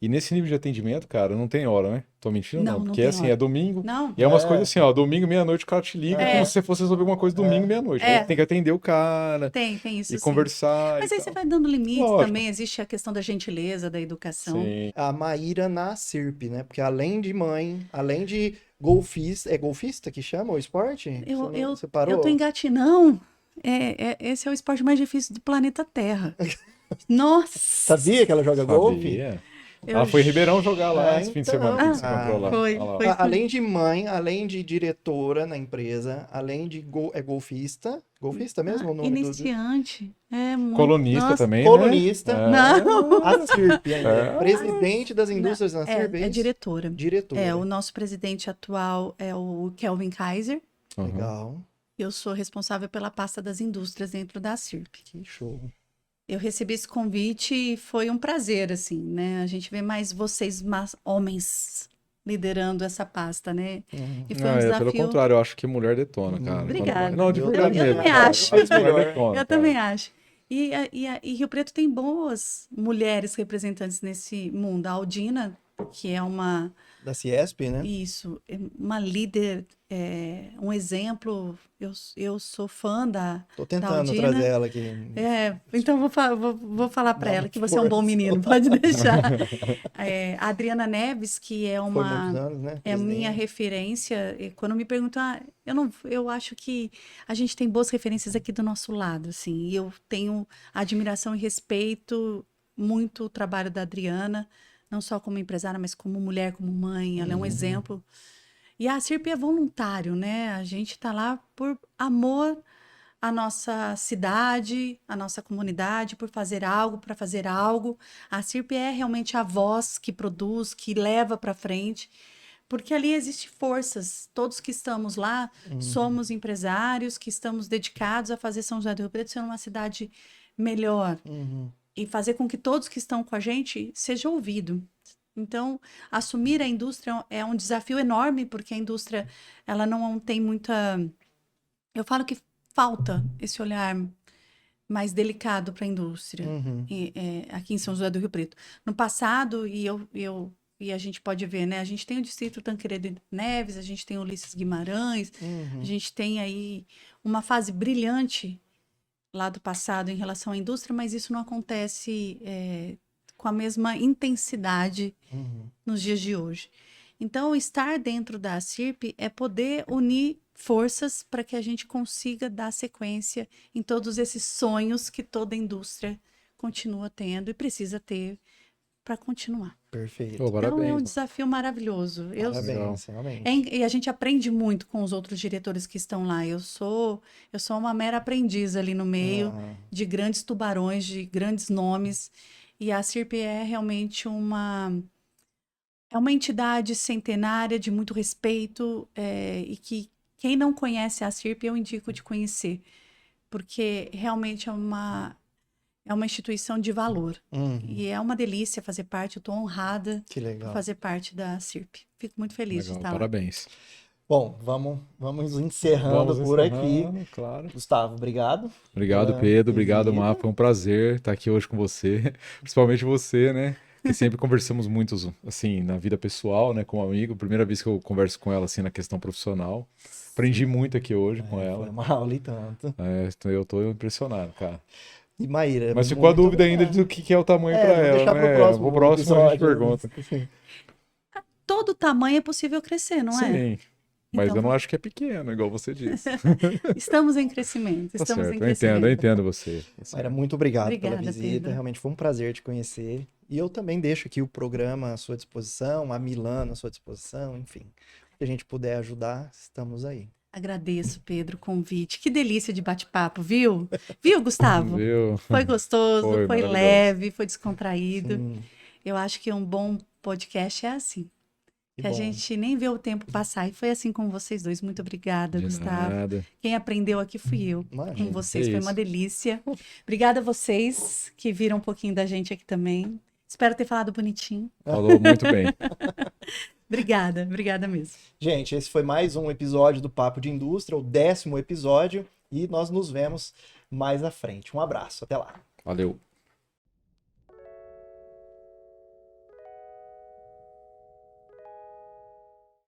E nesse nível de atendimento, cara, não tem hora, né? Tô mentindo? Não, Não. não Porque tem assim, hora. é domingo. Não. E é umas É. coisas assim, ó. Domingo, meia-noite, o cara te liga como se você fosse resolver alguma coisa domingo, meia-noite. É. Aí tem que atender o cara Tem isso e sim. conversar. Mas e aí tal. você vai dando limites Lógico. também, existe a questão da gentileza, da educação. Sim. A Maíra na CIRP, né? Porque além de mãe, além de golfista, é golfista que chama o esporte? Você parou? Eu tô engatinão. Esse é o esporte mais difícil do planeta Terra. Nossa! Sabia que ela joga golfe? Sabia. Eu Ela foi em Ribeirão jogar lá Ah, esse fim de então, semana. Que se cara. encontrou lá. Foi, Olha lá. foi. Além de mãe, além de diretora na empresa, além de golfista. Golfista mesmo o nome Iniciante. É muito... Colunista Nossa. também, colunista. né? Não! A CIRP ainda. Presidente das indústrias na CIRP, É isso? diretora. Diretora. É, o nosso presidente atual é o Kelvin Kaiser. Uhum. Legal. Eu sou responsável pela pasta das indústrias dentro da CIRP. Que show. Eu recebi esse convite e foi um prazer, assim, né? A gente vê mais vocês, homens, liderando essa pasta, né? E foi um Pelo desafio. contrário, eu acho que mulher detona, cara. Obrigada. Não, de Eu verdade também mesmo. acho. Faz melhor. Melhor. Detona, Eu cara. também acho. E Rio Preto tem boas mulheres representantes nesse mundo. A Aldina, que é uma... Da Ciesp, né? Isso, uma líder, um exemplo. Eu sou fã da Tô tentando Aldina. trazer ela aqui. Então vou falar para Dá ela uma que você é um bom força. menino, pode deixar. A Adriana Neves, que é Foi muitos anos, né? é minha Presidente. referência, e quando me perguntam, eu acho que a gente tem boas referências aqui do nosso lado, assim, e eu tenho admiração e respeito muito o trabalho da Adriana, não só como empresária, mas como mulher, como mãe, ela é um exemplo. E a CIRP é voluntário, né? A gente está lá por amor à nossa cidade, à nossa comunidade, por fazer algo, para fazer algo. A CIRP é realmente a voz que produz, que leva para frente, porque ali existem forças. Todos que estamos lá somos empresários que estamos dedicados a fazer São José do Rio Preto ser uma cidade melhor. E fazer com que todos que estão com a gente sejam ouvidos. Então, assumir a indústria é um desafio enorme, porque a indústria, ela não tem muita... Eu falo que falta esse olhar mais delicado para a indústria Uhum. aqui em São José do Rio Preto. No passado, e a gente pode ver, né? A gente tem o Distrito Tancredo Neves, a gente tem o Ulisses Guimarães, a Uhum. gente tem aí uma fase brilhante lá do passado em relação à indústria, mas isso não acontece com a mesma intensidade Uhum. nos dias de hoje. Então, estar dentro da CIRP é poder unir forças para que a gente consiga dar sequência em todos esses sonhos que toda indústria continua tendo e precisa ter para continuar. Perfeito. Pô, Então, é um parabéns. desafio maravilhoso. Parabéns, realmente. E a gente aprende muito com os outros diretores que estão lá. Eu sou uma mera aprendiz ali no meio Ah, de grandes tubarões, de grandes nomes. E a CIRP é realmente uma entidade centenária de muito respeito e que quem não conhece a CIRP eu indico de conhecer, porque realmente é uma instituição de valor. uhum. E é uma delícia fazer parte. Eu estou honrada Que por legal. fazer parte da CIRP. Fico muito feliz de Legal, estar lá. parabéns. Bom, vamos encerrando por aqui. encerrando, claro. Gustavo, obrigado. Obrigado, pela Pedro. Obrigado, visita. Má. Foi um prazer estar aqui hoje com você. Principalmente você, né? Que sempre conversamos muito, assim, na vida pessoal, né? Como amigo. Primeira vez que eu converso com ela, assim, na questão profissional. Aprendi muito aqui hoje com Foi ela. uma aula e tanto. Então eu tô impressionado, cara. E Maíra, Mas ficou a muito dúvida ainda obrigado. do que é o tamanho pra Vou ela, deixar né? pro próximo O próximo a gente episódio. pergunta. Todo tamanho é possível crescer, não é? Sim, mas Então, eu não acho que é pequeno, igual você disse. estamos em crescimento. Tá Estamos certo, em crescimento. eu entendo você. Tá certo. Maíra, muito obrigado pela Obrigada, visita. Pedro. Realmente foi um prazer te conhecer. E eu também deixo aqui o programa à sua disposição, a Milano à sua disposição, enfim. Se a gente puder ajudar, estamos aí. Agradeço, Pedro, o convite. Que delícia de bate-papo, viu? Viu, Gustavo? Viu? Foi gostoso, Foi foi maravilhoso. leve, foi descontraído. Sim, Eu acho que um bom podcast é assim. que Que a bom. gente nem vê o tempo passar. E foi assim com vocês dois. Muito obrigada, De Gustavo. nada. Quem aprendeu aqui fui eu. Imagina. Com vocês. que Foi isso. uma delícia. Obrigada a vocês que viram um pouquinho da gente aqui também. Espero ter falado bonitinho. Falou muito bem. Obrigada mesmo. Gente, esse foi mais um episódio do Papo de Indústria, o 10º episódio, e nós nos vemos mais à frente. Um abraço, até lá. Valeu.